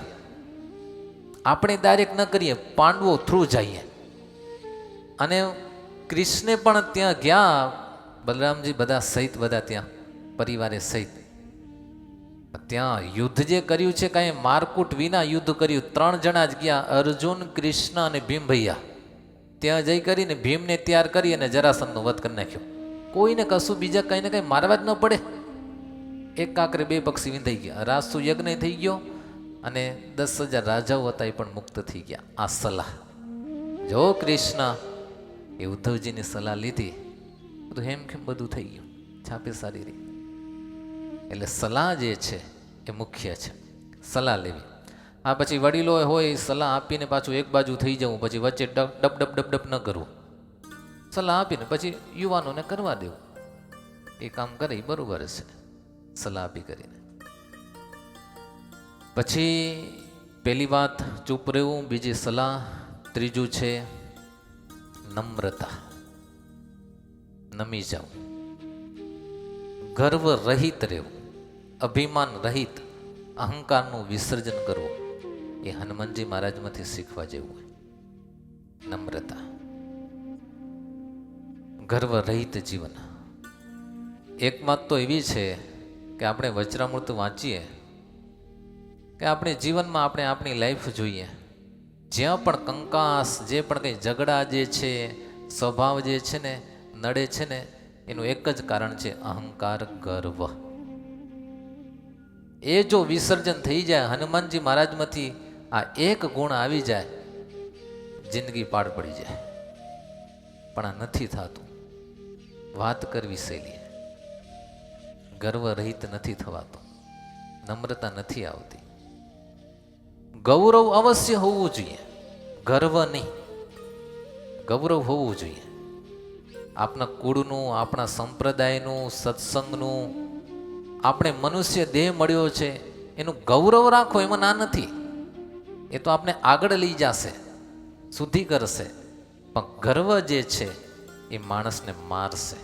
આપણે ડાયરેક્ટ ન કરીએ, પાંડવો થ્રુ જઈએ. અને કૃષ્ણે પણ ત્યાં ગયા, બલરામજી બધા સહિત, બધા ત્યાં પરિવારે સહિત. ત્યાં યુદ્ધ જે કર્યું છે કાંઈ મારકૂટ વિના યુદ્ધ કર્યું. 3 જણા જ ગયા, અર્જુન, કૃષ્ણ અને ભીમ ભૈયા. ત્યાં જઈ કરીને ભીમને તૈયાર કરી અને જરાસંધનો વધ કરી નાખ્યો. કોઈને કશું બીજા કંઈ ને કંઈ મારવા જ ન પડે. એક કાંકરે 2 પક્ષી વિંધાઈ ગયા, રાજસુ યજ્ઞ થઈ ગયો અને 10,000 રાજાઓ હતા એ પણ મુક્ત થઈ ગયા. આ સલાહ જો કૃષ્ણ એ ઉદ્ધવજીની સલાહ લીધી, બધું હેમખેમ બધું થઈ ગયું, છાપે સારી રહી. એટલે સલાહ જે છે એ મુખ્ય છે, સલાહ લેવી. આ પછી વડીલો હોય સલાહ આપીને પાછું એક બાજુ થઈ જવું, પછી વચ્ચે ડબ ડબ ડબ ડબ ન કરવું. સલાહ આપીને પછી યુવાનોને કરવા દેવું, એ કામ કરે એ બરોબર છે, સલાહ આપી કરીને. પછી પહેલી વાત ચૂપ રહેવું, બીજી સલાહ, ત્રીજું છે નમ્રતા, નમી જાવ, ગર્વ રહિત રહેવું, અભિમાન રહિત, અહંકારનું વિસર્જન કરવું. એ હનુમાનજી મહારાજમાંથી શીખવા જેવું હોય. નમ્રતા, ગર્વ રહિત જીવન. એક વાત તો એવી છે કે આપણે વચરામૃત વાંચીએ કે આપણે જીવનમાં આપણે આપણી લાઈફ જોઈએ, જ્યાં પણ કંકાસ, જે પણ કંઈ ઝઘડા જે છે, સ્વભાવ જે છે ને નડે છે ને, એનું એક જ કારણ છે અહંકાર, ગર્વ. એ જો વિસર્જન થઈ જાય, હનુમાનજી મહારાજમાંથી આ એક ગુણ આવી જાય, જિંદગી પાડ પડી જાય. પણ આ નથી થતું. વાત કરવી સહેલી, ગર્વ રહિત નથી થવાતું, નમ્રતા નથી આવતી. ગૌરવ અવશ્ય હોવું જોઈએ, ગર્વ નહીં, ગૌરવ હોવું જોઈએ. આપણા કુળનું, આપણા સંપ્રદાયનું, સત્સંગનું, આપણે મનુષ્ય દેહ મળ્યો છે એનું ગૌરવ રાખો, એમાં ના નથી. એ તો આપણે આગળ લઈ જશે, શુદ્ધિ કરશે. પણ ગર્વ જે છે એ માણસને મારશે,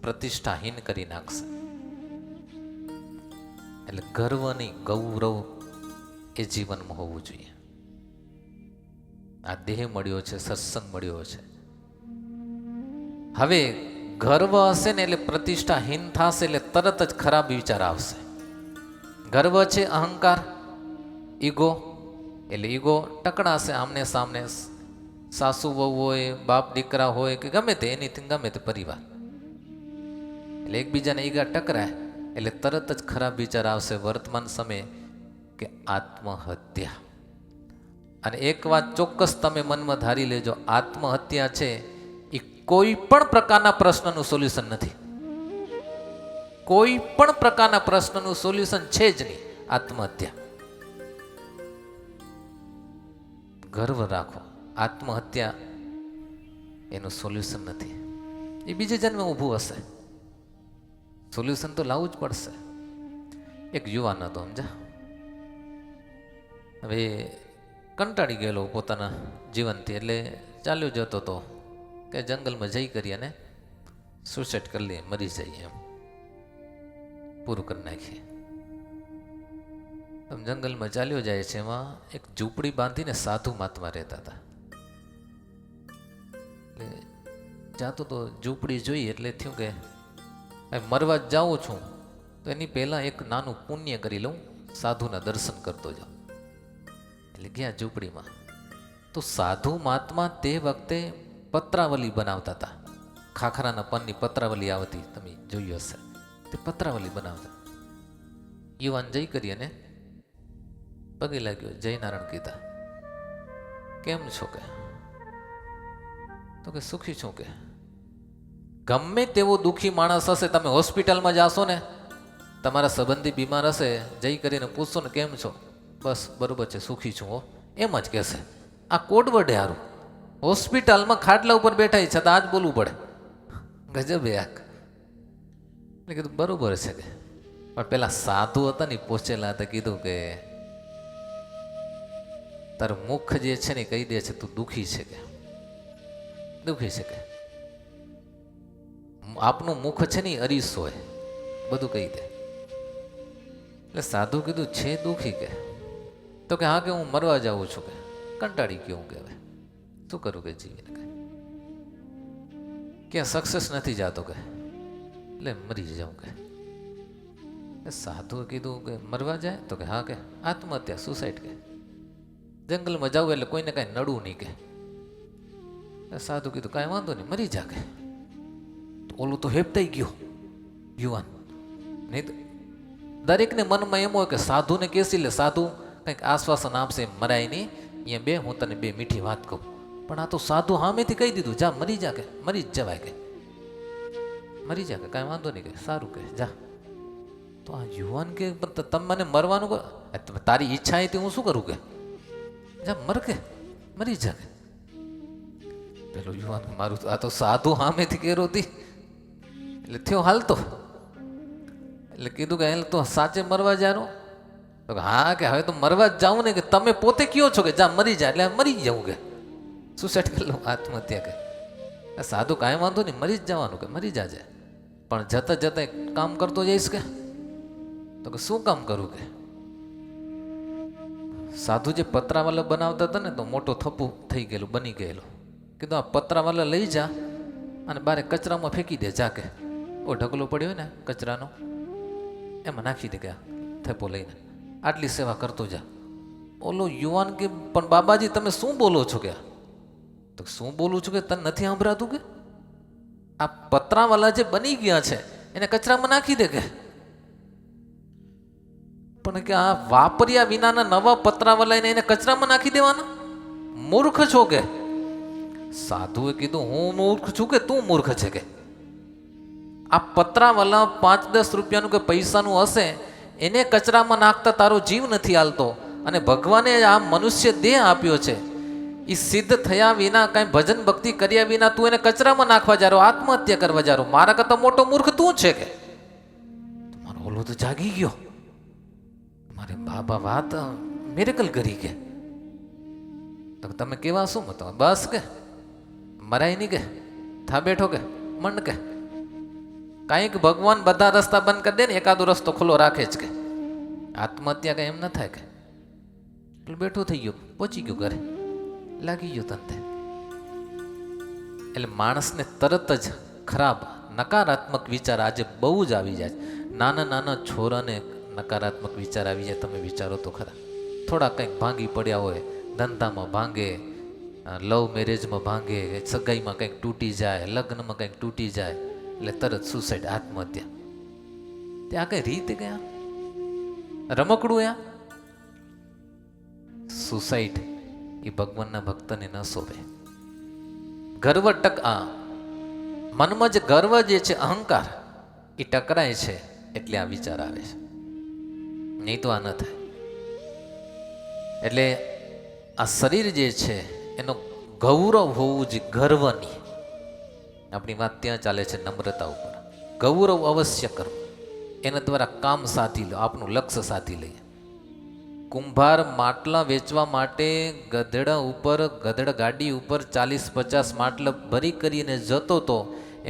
પ્રતિષ્ઠાહીન કરી નાખશે. એટલે ગર્વ નહીં, ગૌરવ એ જીવનમાં હોવું જોઈએ. આ દેહ મળ્યો છે, સત્સંગ મળ્યો છે. હવે ગર્વ હશે ને એટલે પ્રતિષ્ઠાહીન થશે, એટલે તરત જ ખરાબ વિચાર આવશે. ગર્વ છે અહંકાર, ઈગો, એટલે ઈગો ટકરાશે આમને સામને. સાસુ વહુ હોય, બાપ દીકરા હોય કે ગમે તે, એની ગમે તે પરિવાર, એટલે એકબીજાને ઈગા ટકરાય એટલે તરત જ ખરાબ વિચાર આવશે. વર્તમાન સમયે કે આત્મહત્યા. અને એક વાત ચોક્કસ તમે મનમાં ધારી લેજો, આત્મહત્યા છે એ કોઈ પણ પ્રકારના પ્રશ્નનું સોલ્યુશન નથી. કોઈ પણ પ્રકારના પ્રશ્નનું સોલ્યુશન છે જ નહીં આત્મહત્યા. ગર્વ રાખો, આત્મહત્યા એનું સોલ્યુશન નથી. એ બીજે જન્મે ઊભું હશે, સોલ્યુશન તો લાવવું જ પડશે. એક યુવાન હતો સમજા. હવે કંટાળી ગયેલો પોતાના જીવનથી, એટલે ચાલ્યો જતો હતો કે જંગલમાં જઈ કરી અને સુસાઇડ કરી લઈએ, મરી જઈએ, એમ પૂરું કરી નાખીએ. આમ જંગલમાં ચાલ્યો જાય છે. એમાં એક ઝૂંપડી બાંધીને સાધુ મહાત્મા રહેતા હતા. એટલે જાતો તો ઝૂંપડી જોઈ એટલે થયું કે મરવા જ જાઉં છું તો એની પહેલાં એક નાનું પુણ્ય કરી લઉં, સાધુના દર્શન કરતો જાઉં. એટલે ગયા ઝૂંપડીમાં. તો સાધુ મહાત્મા તે વખતે પત્રાવલી બનાવતા હતા. ખાખરાના પનની પત્રાવલી આવતી, તમે જોયું હશે. તે પત્રાવલી બનાવતા. યુવાન જઈ કરી અને પગે લાગ્યો, જય નારાયણ કીધા. કેમ છો કે? તો કે સુખી છું કે. ગમે તેવો દુઃખી માણસ હશે, તમે હોસ્પિટલમાં જાશો ને, તમારા સંબંધી બીમાર હશે, જઈ કરીને પૂછશો ને કેમ છો, બસ બરોબર છે, સુખી છું હો, એમ જ કહેશે. આ કોડવડે હારું. હોસ્પિટલમાં ખાટલા ઉપર બેઠા છતાં આજ બોલવું પડે. ગજબ યાક. મેં કીધું બરોબર છે કે. પણ પેલા સાધુ હતા ને પહોંચેલા હતા, કીધું કે તારું મુખ જે છે ને કહી દે છે તું દુઃખી છે કે. દુઃખી છે કે. આપનું મુખ છે ને અરીસો હોય, બધું કહી દે. એટલે સાધુ કીધું છે દુઃખી કે. તો કે હા કે હું મરવા જાઉં છું કે, કંટાળી ગયો હું કે હવે શું કરું કે જીવીને કે, ક્યાં સક્સેસ નથી જાતો કે, એટલે મરી જાઉં કે. સાધુએ કીધું કે મરવા જાય? તો કે હા કે આત્મહત્યા, સુસાઇડ કે. જંગલમાં જાવું એટલે કોઈને કાંઈ નડવું નહીં કે. સાધુ કીધું કાંઈ વાંધો નહીં, મરી જા કે. ઓલું તો હેપતાઈ ગયો યુવાન. નહીં તો દરેકને મનમાં એમ હોય કે સાધુને કેસી લે, સાધુ કંઈક આશ્વાસન આપશે, મરાય નહીં, અહીંયા બે હું તને બે મીઠી વાત કહું. પણ આ તો સાધુ સામેથી કહી દીધું, જા મરી જા કે, મરી જ જવાય કે, મરી જા કે, કાંઈ વાંધો નહીં કે, સારું કે જા. તો આ યુવાન કે તમે મને મરવાનું કહો, તારી ઈચ્છા હતી હું શું કરું કે, જા મર કે, મરી જા કે. પેલો યુવાન મારું આ તો સાધુ સામેથી કેરો હતી એટલે થયો હાલતો. એટલે કીધું કે તો સાચે મરવા જાનો? તો હા કે હવે તો મરવા જ જાઉં ને કે, તમે પોતે કયો છો કે જા મરી જાય, એટલે મરી જાઉં કે, સુસાઇડ કરી લઉં, આત્મહત્યા કે. સાધુ કાંઈ વાંધો નહીં, મરી જ જવાનું કે, મરી જાજે, પણ જતા જતા કામ કરતો જઈશ કે. તો કે શું કામ કરું કે. સાધુ જે પતરાવાલા બનાવતા હતા ને, તો મોટો થપ્પુ થઈ ગયેલું, બની ગયેલું. કીધું આ પતરાવાલા લઈ જા અને બારે કચરામાં ફેંકી દે જા કે. ઓ ઢગલો પડ્યો હોય ને કચરાનો, એમાં નાખી દે કે થેપો લઈને, આટલી સેવા કરતો જા. ઓલો યુવાન કે પણ બાબાજી તમે શું બોલો છો કે. તો શું બોલું છું કે તને નથી સાંભળાતું કે, આ પતરાવાલા જે બની ગયા છે એને કચરામાં નાખી દે કે. પણ કે આ વાપર્યા વિનાના નવા પતરાવાલા એને કચરામાં નાખી દેવાના, મૂર્ખ છો કે. સાધુએ કીધું હું મૂર્ખ છું કે તું મૂર્ખ છે કે. આ પતરાવાલા 5-10 રૂપિયાનું કે પૈસાનું હશે, એને કચરામાં નાખતા તારો જીવ નથી હાલતો. અને ભગવાને આ મનુષ્ય દેહ આપ્યો છે, એ સિદ્ધ થયા વિના કાંઈ ભજન ભક્તિ કર્યા વિના તું એને કચરામાં નાખવા જારો, આત્મહત્યા કરવા જારો. મારા કરતા મોટો મૂર્ખ તું છે કે. મારો ઓલો તો જાગી ગયો, મારે બાબા વાત મિરેકલ કરી કે. તો તમે કેવા શું મતો, બસ કે મરાય નહીં કે, થા બેઠો કે, મંડ કે. કાંઈક ભગવાન બધા રસ્તા બંધ કરી દે ને, એકાદો રસ્તો ખુલ્લો રાખે જ કે. આત્મહત્યા કઈ એમ ન થાય કે. એટલે બેઠો થઈ ગયો, પહોંચી ગયો ઘરે, લાગી ગયો તંતે. એટલે માણસને તરત જ ખરાબ નકારાત્મક વિચાર આજે બહુ જ આવી જાય. નાના નાના છોરાને નકારાત્મક વિચાર આવી જાય, તમે વિચારો તો ખરા. થોડા કંઈક ભાંગી પડ્યા હોય, ધંધામાં ભાંગે, લવ મેરેજમાં ભાંગે, સગાઈમાં કંઈક તૂટી જાય, લગ્નમાં કંઈક તૂટી જાય, એટલે તરત સુસાઇડ, આત્મહત્યા. ત્યાં કઈ રીતે ગયા રમકડું યા. સુસાઇડ એ ભગવાનના ભક્તને ન શોભે. ગર્વ મનમાં જે ગર્વ જે છે, અહંકાર એ ટકરાય છે, એટલે આ વિચાર આવે છે, નહીં તો આ ન થાય. એટલે આ શરીર જે છે એનો ગૌરવ હોવું જ ગર્વની. આપણી વાત ત્યાં ચાલે છે નમ્રતા ઉપર. ગૌરવ અવશ્ય કરવું, એના દ્વારા કામ સાધી લો, આપનું લક્ષ્ય સાધી લઈએ. કુંભાર માટલા વેચવા માટે ગધેડા ગાડી ઉપર 40-50 માટલા ભરી કરીને જતો હતો.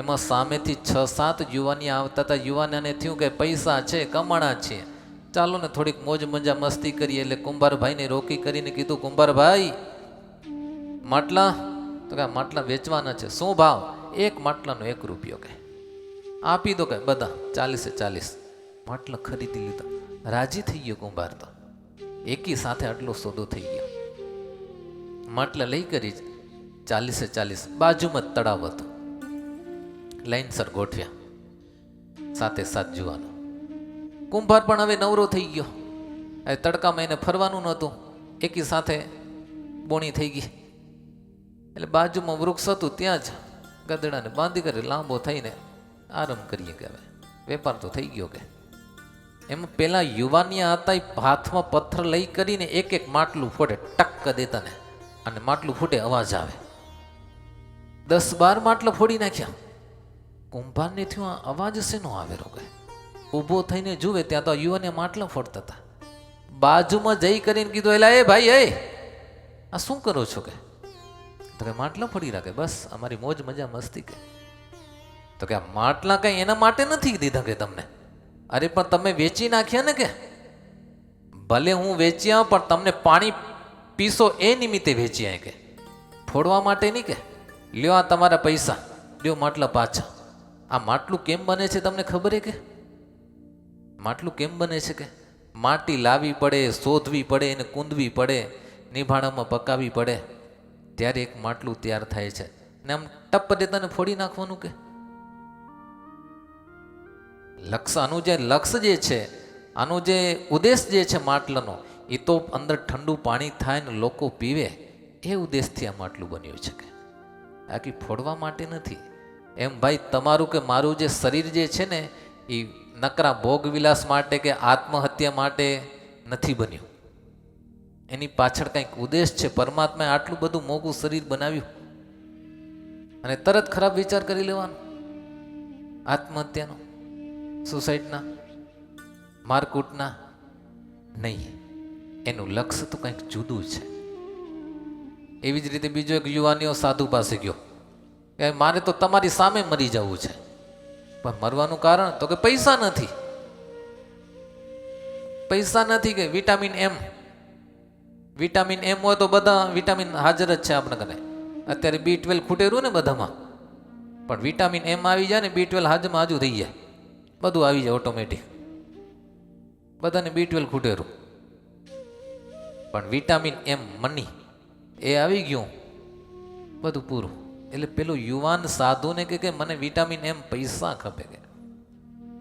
એમાં સામેથી 6-7 યુવાની આવતા હતા. યુવાનને થયું કે પૈસા છે, કમાણા છે, ચાલો ને થોડીક મોજ મજા મસ્તી કરીએ. એટલે કુંભારભાઈને રોકી કરીને કીધું, કુંભારભાઈ માટલા? તો કે માટલા વેચવાના છે. શું ભાવ? એક માટલાનો 1 રૂપિયો. કે આપી દો. કે બધા 40-40 માટલા ખરીદી લીધા. રાજી થઈ ગયો કુંભાર. તો એકી સાથે આટલો સોદો થઈ ગયો. માટલા લઈ કરી 40-40 બાજુમાં જ તળાવ હતું. લાઈનસર ગોઠવ્યા, 7 જુવાનો. કુંભાર પણ હવે નવરો થઈ ગયો. હવે તડકામાં એને ફરવાનું નહોતું, એકી સાથે બોણી થઈ ગઈ. એટલે બાજુમાં વૃક્ષ હતું, ત્યાં જ ગધેડાને બાંધી કરી લાંબો થઈને આરામ કરીએ. કે હવે વેપાર તો થઈ ગયો. કે એમાં પેલા યુવાનિયા હતા, હાથમાં પથ્થર લઈ કરીને એક માટલું ફોડે, ટક્ક દેતા ને, અને માટલું ફૂટે, અવાજ આવે. 10-12 માટલા ફોડી નાખ્યા. કુંભારને થયું, આ અવાજ શેનો આવે? રોકે ઊભો થઈને જુએ, ત્યાં તો યુવાને માટલા ફોડતા હતા. બાજુમાં જઈ કરીને કીધું, એલા એ ભાઈ, આ શું કરો છો? કે તો કે માટલા ફોડી રાખે, બસ અમારી મોજ મજા મસ્તી. કે તો કે આ માટલા કઈ એના માટે નથી દીધા કે તમને. અરે પણ તમે વેચી નાખ્યા ને. કે ભલે હું વેચ્યા, પણ તમને પાણી પીશો એ નિમિત્તે વેચ્યા. કે ફોડવા માટે નહીં. કે લ્યો આ તમારા પૈસા, લ્યો માટલા પાછા. આ માટલું કેમ બને છે તમને ખબર? કે માટલું કેમ બને છે? કે માટી લાવવી પડે, શોધવી પડે, એને કૂંદવી પડે, નિભાણામાં પકાવવી પડે, ત્યારે એક માટલું તૈયાર થાય છે. ને આમ ટપ દેતા ને ફોડી નાખવાનું. કે આનું જે લક્ષ્ય જે છે, આનો જે ઉદ્દેશ જે છે માટલાનો, એ તો અંદર ઠંડુ પાણી થાય ને લોકો પીવે, એ ઉદ્દેશથી આ માટલું બન્યું છે. કે આખી ફોડવા માટે નથી. એમ ભાઈ તમારું કે મારું જે શરીર જે છે ને, એ નકરા ભોગવિલાસ માટે કે આત્મહત્યા માટે નથી બન્યું. એની પાછળ કંઈક ઉદ્દેશ છે. પરમાત્માએ આટલું બધું મોંઘું શરીર બનાવ્યું અને તરત ખરાબ વિચાર કરી લેવાનો, આત્મહત્યાનો, સુસાઇડના, મારકૂટના નહીં. એનું લક્ષ્ય તો કંઈક જુદું છે. એવી જ રીતે બીજો એક યુવાનીઓ સાધુ પાસે ગયો કે મારે તો તમારી સામે મરી જવું છે. પણ મરવાનું કારણ? તો કે પૈસા નથી. પૈસા નથી. કે વિટામિન એમ હોય તો બધા વિટામિન હાજર જ છે આપણે ઘરે. અત્યારે B12 ખૂટેરું ને બધામાં, પણ વિટામિન એમ આવી જાય ને, B12 હાજરમાં હાજુ થઈ જાય, બધું આવી જાય ઓટોમેટિક. બધાને B12 ખૂટેરું, પણ વિટામિન એમ મની એ આવી ગયું, બધું પૂરું. એટલે પેલો યુવાન સાધુને કે મને વિટામિન એમ પૈસા ખપે. કે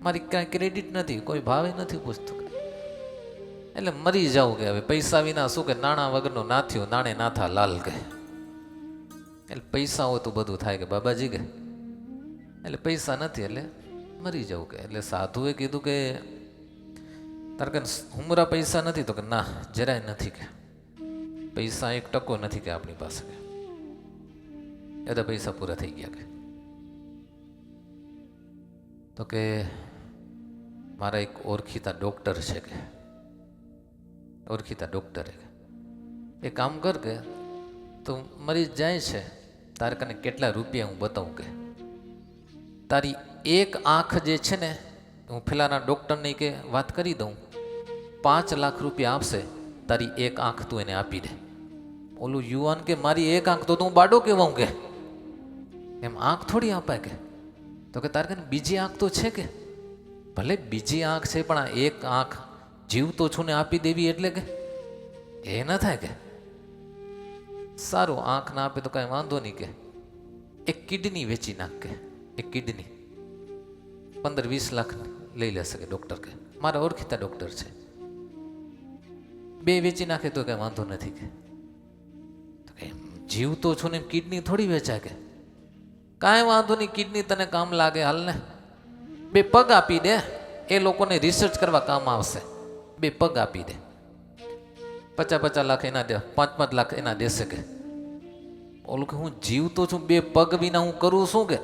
મારી કાંઈ ક્રેડિટ નથી, કોઈ ભાવે નથી પૂછતું. એટલે મરી જાઉં. કે હવે પૈસા વિના શું? કે નાણાં વગરનો નાથ્યો, નાણે નાથા લાલ. કે એટલે પૈસા હોય તો બધું થાય. કે બાબાજી. કે એટલે પૈસા નથી એટલે મરી જાઉં. કે એટલે સાધુએ કીધું કે તારે કે હુમરા પૈસા નથી? તો કે ના, જરાય નથી. કે પૈસા 1% નથી કે આપણી પાસે. કે બધા પૈસા પૂરા થઈ ગયા. કે તો કે મારા એક ઓળખીતા ડૉક્ટર છે. કે ઓળખીતા ડૉક્ટરે એ કામ કર, કે તો મરી જાય છે, તારે કને કેટલા રૂપિયા હું બતાવું. કે તારી એક આંખ જે છે ને, હું પેલાના ડૉક્ટરને કે વાત કરી દઉં, 5 લાખ રૂપિયા આપશે, તારી એક આંખ તું એને આપી દે. ઓલું યુવાન કે મારી એક આંખ તો હું બાડો કહેવાઉં. કે એમ આંખ થોડી અપાય. કે તો કે તારે કને બીજી આંખ તો છે. કે ભલે બીજી આંખ છે, પણ આ એક આંખ જીવતો છું ને આપી દેવી એટલે કે એ ન થાય. કે સારું, આંખ ના આપે તો કાંઈ વાંધો નહીં. કે એક કિડની વેચી નાખ. કે એક કિડની 15-20 લાખ લઈ લેશે. કે ડૉક્ટર કે મારા ઓળખીતા ડૉક્ટર છે, 2 વેચી નાખે તો કાંઈ વાંધો નથી. કે જીવતો છું ને કિડની થોડી વેચાય. કે કાંઈ વાંધો નહીં, કિડની તને કામ લાગે, હાલ ને 2 પગ આપી દે, એ લોકોને રિસર્ચ કરવા કામ આવશે. 2 પગ આપી દે, 50-50 લાખ એના દે, 5-5 લાખ એના દેશે. કે ઓલું કે હું જીવતો છું, 2 પગ વિના હું કરું શું? કે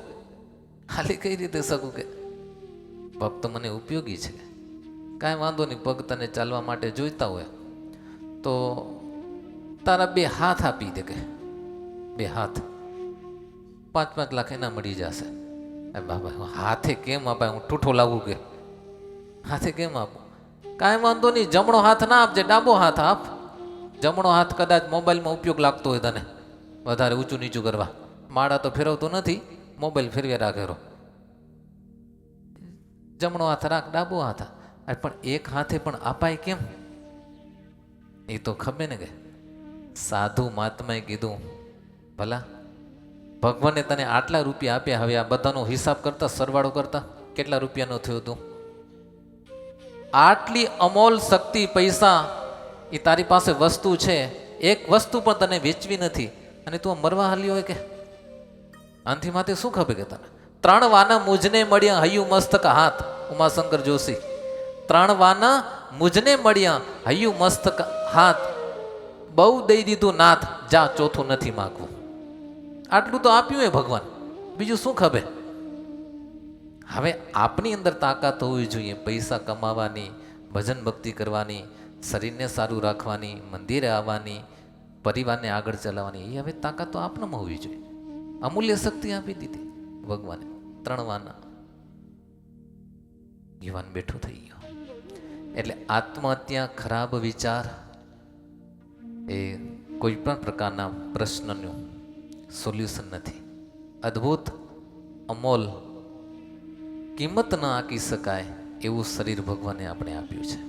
હાલી કઈ રીતે શકું? કે ભક્ત મને ઉપયોગી છે, કાંઈ વાંધો નહીં, પગ તને ચાલવા માટે જોઈતા હોય તો તારા 2 હાથ આપી દે, કે 2 હાથ 5-5 લાખ એના મળી જશે. બાબા હાથે કેમ અપાય, હું ઠૂઠો લાવું કે હાથે કેમ આપું? કાંઈ વાંધો નહીં, જમણો હાથ ના આપજે, ડાબો હાથ આપ. જમણો હાથ કદાચ મોબાઈલમાં ઉપયોગ લાગતો હોય તને વધારે ઊંચું નીચું કરવા, માળા તો ફેરવતો નથી, મોબાઈલ ફેરવે રાખેરો. જમણો હાથ રાખ, ડાબો હાથ. પણ એક હાથે પણ અપાય કેમ? એ તો ખબર ને કે સાધુ મહાત્માએ કીધું, ભલા ભગવાને તને આટલા રૂપિયા આપ્યા, હવે આ બધાનો હિસાબ કરતા, સરવાળો કરતા કેટલા રૂપિયાનો થયો તું? આટલી અમોલ શક્તિ, પૈસા, એ તારી પાસે વસ્તુ છે, એક વસ્તુ પણ તને વેચવી નથી, અને તું મરવા હાલ્યો હોય કે આનથી માથે શું ખબર કે તને? 3 વાના મુજને મળ્યા હૈયું મસ્તક હાથ. ઉમાશંકર જોશી, 3 વાના મુજને મળ્યા હૈયું મસ્તક હાથ, બહુ દઈ દીધું નાથ, જા ચોથું નથી માગવું. આટલું તો આપ્યું એ ભગવાન, બીજું શું ખબર? હવે આપની અંદર તાકાત હોવી જોઈએ પૈસા કમાવાની, ભજન ભક્તિ કરવાની, શરીરને સારું રાખવાની, મંદિરે આવવાની, પરિવારને આગળ ચલાવવાની. એ હવે તાકાત તો આપનામાં હોવી જોઈએ. અમૂલ્ય શક્તિ આપી દીધી ભગવાને. 3 વાના યુવાન બેઠો થઈ ગયો. એટલે આત્મહત્યા, ખરાબ વિચાર એ કોઈ પણ પ્રકારના પ્રશ્નનું સોલ્યુશન નથી. અદ્ભુત, અમોલ, કિંમત ન આંકી શકાય એવું શરીર ભગવાને આપણે આપ્યું છે.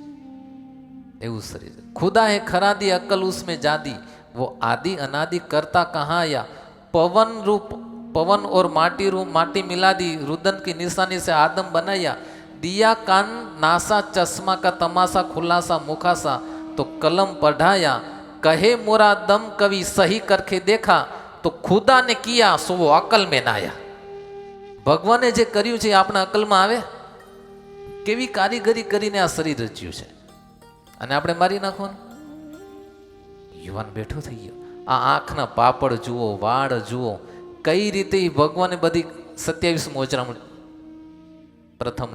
એવું શરીર ખુદા હે ખરાદી અકલ ઉસमें जादी, वो आदि अनादि करता कहाँ आया, पवन रूप पवन और माटी रूप माटी मिला दी, रुदन की निशानी से आदम बनाया, दिया कान नासा चश्मा का तमाशा खुलासा मुखासा, तो कलम पढ़ाया, कहे मोरा दम कवि सही करके देखा, तो खुदा ने किया सो वो अकल में नाया. ભગવાને જે કર્યું છે એ આપણા અકલમાં આવે? કેવી કારીગરી કરીને આ શરીર રચ્યું છે, અને આપણે મારી નાખવાનું? યુવાન બેઠો થઈ ગયો. આ આંખના પાપડ જુઓ, વાળ જુઓ, કઈ રીતે ભગવાને બધી 27 મોજરામું પ્રથમ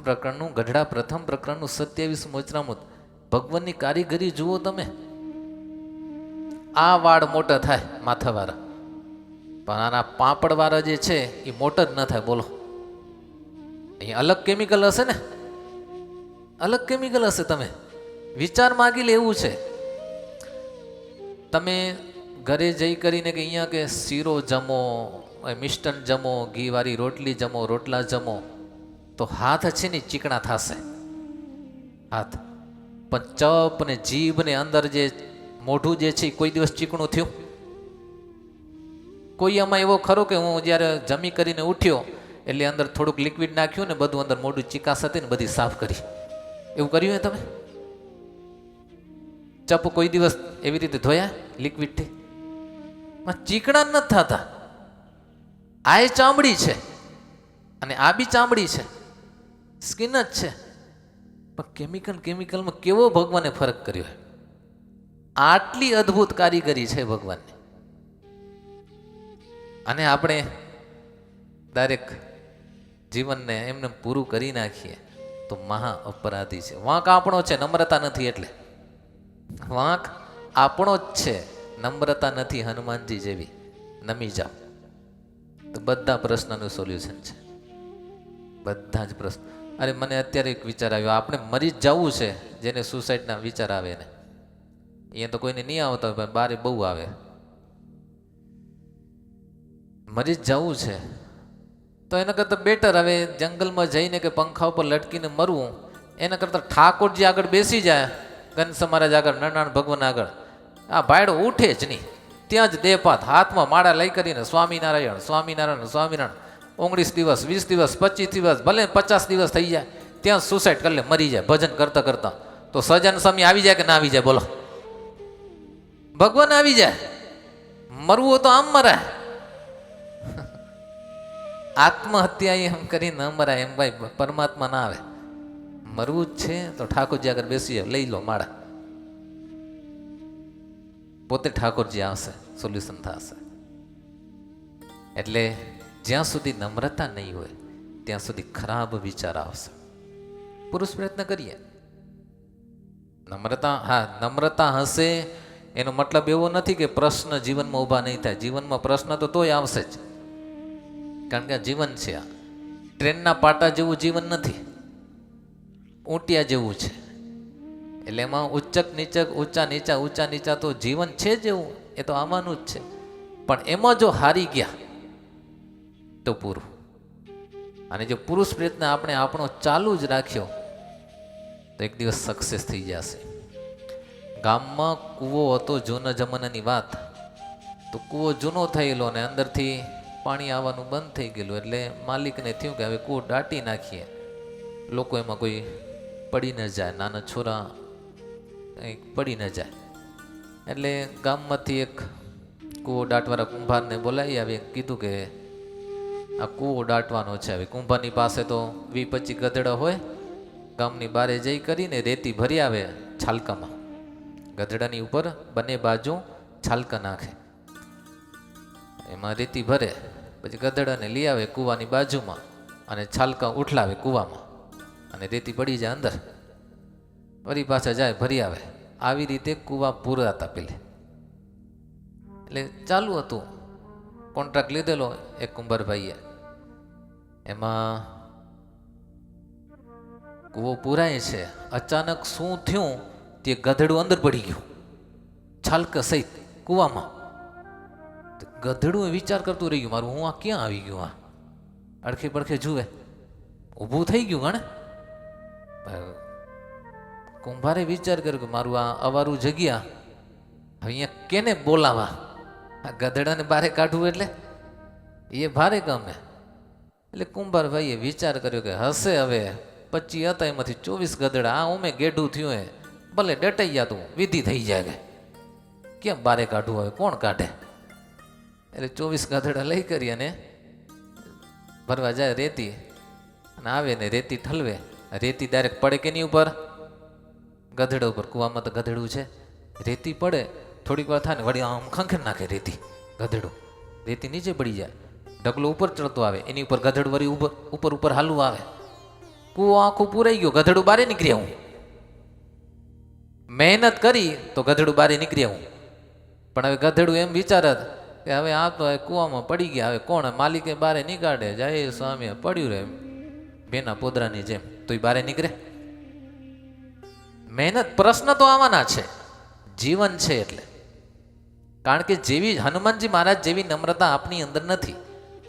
પ્રકરણનું ગઢડા પ્રથમ પ્રકરણનું 27 મોજરામું ભગવાનની કારીગરી જુઓ તમે. આ વાળ મોટા થાય માથાવાળા, પણ આના પાપડવાળા જે છે એ મોટા જ ન થાય. બોલો, અહીંયા અલગ કેમિકલ હશે ને? અલગ કેમિકલ હશે. તમે વિચાર માગી લે એવું છે. તમે ઘરે જઈ કરીને કે અહીંયા કે શીરો જમો, મિષ્ટન જમો, ઘીવાળી રોટલી જમો, રોટલા જમો, તો હાથ છે ને ચીકણા થશે હાથ. પણ ચપ ને જીભ ને અંદર જે મોઢું જે છે કોઈ દિવસ ચીકણું થયું? કોઈ આમાં એવો ખરો કે હું જ્યારે જમી કરીને ઉઠ્યો એટલે અંદર થોડુંક લિક્વિડ નાખ્યું ને બધું અંદર મોઢું ચીકાશ હતી ને બધી સાફ કરી, એવું કર્યું હે તમે? ચપ કોઈ દિવસ એવી રીતે ધોયા લિક્વિડથી? ચીકણા નથી થતા. આ ચામડી છે અને આ બી ચામડી છે, સ્કિન જ છે, પણ કેમિકલમાં કેવો ભગવાને ફરક કર્યો છે. આટલી અદ્ભુત કારીગરી છે ભગવાનની, અને આપણે દરેક જીવનને એમને પૂરું કરી નાખીએ તો મહા અપરાધી છે. વાંક આપણો છે, નમ્રતા નથી. એટલે વાંક આપણો જ છે, નમ્રતા નથી. હનુમાનજી જેવી નમી જાઓ તો બધા પ્રશ્નનું સોલ્યુશન છે, બધા જ પ્રશ્ન. અરે મને અત્યારે એક વિચાર આવ્યો, આપણે મરી જ જવું છે. જેને સુસાઇડના વિચાર આવે ને, અહીંયા તો કોઈને નહીં આવતા હોય, પણ બારે બહુ આવે. મરી જ જવું છે તો એના કરતાં બેટર હવે જંગલમાં જઈને કે પંખા ઉપર લટકીને મરવું, એના કરતાં ઠાકોરજી આગળ બેસી જાય, ઘનશ્યામ મહારાજ આગળ, નારાયણ ભગવાન આગળ, આ ભાયડો ઉઠે જ નહીં. ત્યાં જ દેપાત હાથમાં માળા લઈ કરીને સ્વામિનારાયણ સ્વામિનારાયણ સ્વામિનારાયણ 19 દિવસ 20 દિવસ 25 દિવસ ભલે 50 દિવસ થઈ જાય, ત્યાં સુસાઇડ કરી લે, મરી જાય ભજન કરતા કરતા. તો સજન સ્વામી આવી જાય કે ના આવી જાય? બોલો, ભગવાન આવી જાય. મરવું તો આમ મરાય, આત્મહત્યા એમ કરી ન મરાય. એમ ભાઈ પરમાત્મા ના આવે. મરવું જ છે તો ઠાકોરજી આગળ બેસી જાય, લઈ લો માળા, પોતે ઠાકોરજી આવશે, સોલ્યુશન થશે. એટલે જ્યાં સુધી નમ્રતા નહીં હોય, ત્યાં સુધી ખરાબ વિચાર આવશે. પુરુષ પ્રયત્ન કરીએ. નમ્રતા, હા, નમ્રતા હશે એનો મતલબ એવો નથી કે પ્રશ્ન જીવનમાં ઊભા નહીં થાય. જીવનમાં પ્રશ્ન તો તોય આવશે જ, કારણ કે આ જીવન છે. આ ટ્રેનના પાટા જેવું જીવન નથી, ઊંટિયા જેવું છે. એટલે એમાં ઉચ્ચક નીચક, ઊંચા નીચા, ઊંચા નીચા તો જીવન છે જ એવું, એ તો આવવાનું જ છે. પણ એમાં જો હારી ગયા તો પૂરું. અને જો પુરુષ પ્રયત્ન આપણે આપણો ચાલુ જ રાખ્યો તો એક દિવસ સક્સેસ થઈ જશે. ગામમાં કૂવો હતો જૂના જમાનાની વાત. તો કૂવો જૂનો થયેલો ને અંદરથી પાણી આવવાનું બંધ થઈ ગયેલું. એટલે માલિકને થયું કે હવે કૂવો દાટી નાખીએ, લોકો એમાં કોઈ પડી ન જાય, નાના છોરા કંઈક પડી ન જાય. એટલે ગામમાંથી એક કૂવો દાટવાળા કુંભારને બોલાવી આવી, કીધું કે આ કૂવો દાટવાનો છે. હવે કુંભારની પાસે તો 20-25 ગધેડા હોય. ગામની બારે જઈ કરીને રેતી ભરી આવે છાલકામાં. ગધેડાની ઉપર બંને બાજુ છાલકા નાખે, એમાં રેતી ભરે, પછી ગધેડાને લઈ આવે કૂવાની બાજુમાં અને છાલકા ઉઠલાવે કૂવામાં, અને રેતી પડી જાય અંદર. વળી પાછા જાય ભરી આવે. આવી રીતે કૂવા પૂરાતા પેલે. એટલે ચાલુ હતું, કોન્ટ્રાક્ટ લીધેલો એક કુંભારભાઈએ. એમાં કૂવો પૂરાય છે. અચાનક શું થયું, તે ગધેડું અંદર પડી ગયું છાલકા સહિત કૂવામાં. ગધેડું વિચાર કરતું રહી ગયું, મારું હું આ ક્યાં આવી ગયું? આ અડખે પડખે જુએ, ઊભું થઈ ગયું. ગણે કુંભારે વિચાર કર્યો કે મારું આ અવારું જગ્યા, હવે અહીંયા કેને બોલાવા? આ ગધેડાને બારે કાઢવું એટલે એ ભારે ગમે. એટલે કુંભારભાઈએ વિચાર કર્યો કે હશે હવે 25 હતા, એમાંથી 24 ગધેડા. આ ઉમે ગેઢું થયું હે, ભલે ડટાઈ ગયા તું, વિધિ થઈ જાય કે કેમ બારે કાઢવું, હવે કોણ કાઢે? એટલે 24 ગધેડા લઈ કરી અને ભરવા જાય રેતી, અને આવે ને રેતી ઠલવે. રેતી ડાયરેક્ટ પડે કે નહીં ઉપર? ગધેડા ઉપર. કૂવામાં તો ગધેડું છે. રેતી પડે, થોડીક વાર થાય ને વળી આમ ખંખેર નાખે રેતી. ગધેડું રેતી નીચે પડી જાય, ઢગલો ઉપર ચડતો આવે, એની ઉપર ગધેડું વળી ઉપર ઉપર હાલવું આવે. કૂવો આખું પૂરાઈ ગયો, ગધેડું બારે નીકળી આવું. મહેનત કરી તો ગધેડું બારે નીકળી આવું. પણ હવે ગધેડું એમ વિચારત કે હવે આ તો કૂવામાં પડી ગયા, હવે કોણ માલિકે બારે નીકાળે? જય સ્વામી, પડ્યું રહે બેના પોદરાની જેમ, તો એ બારે નીકળે? મહેનત. પ્રશ્ન તો આવવાના છે, જીવન છે એટલે. કારણ કે જેવી હનુમાનજી મહારાજ જેવી નમ્રતા આપની અંદર નથી.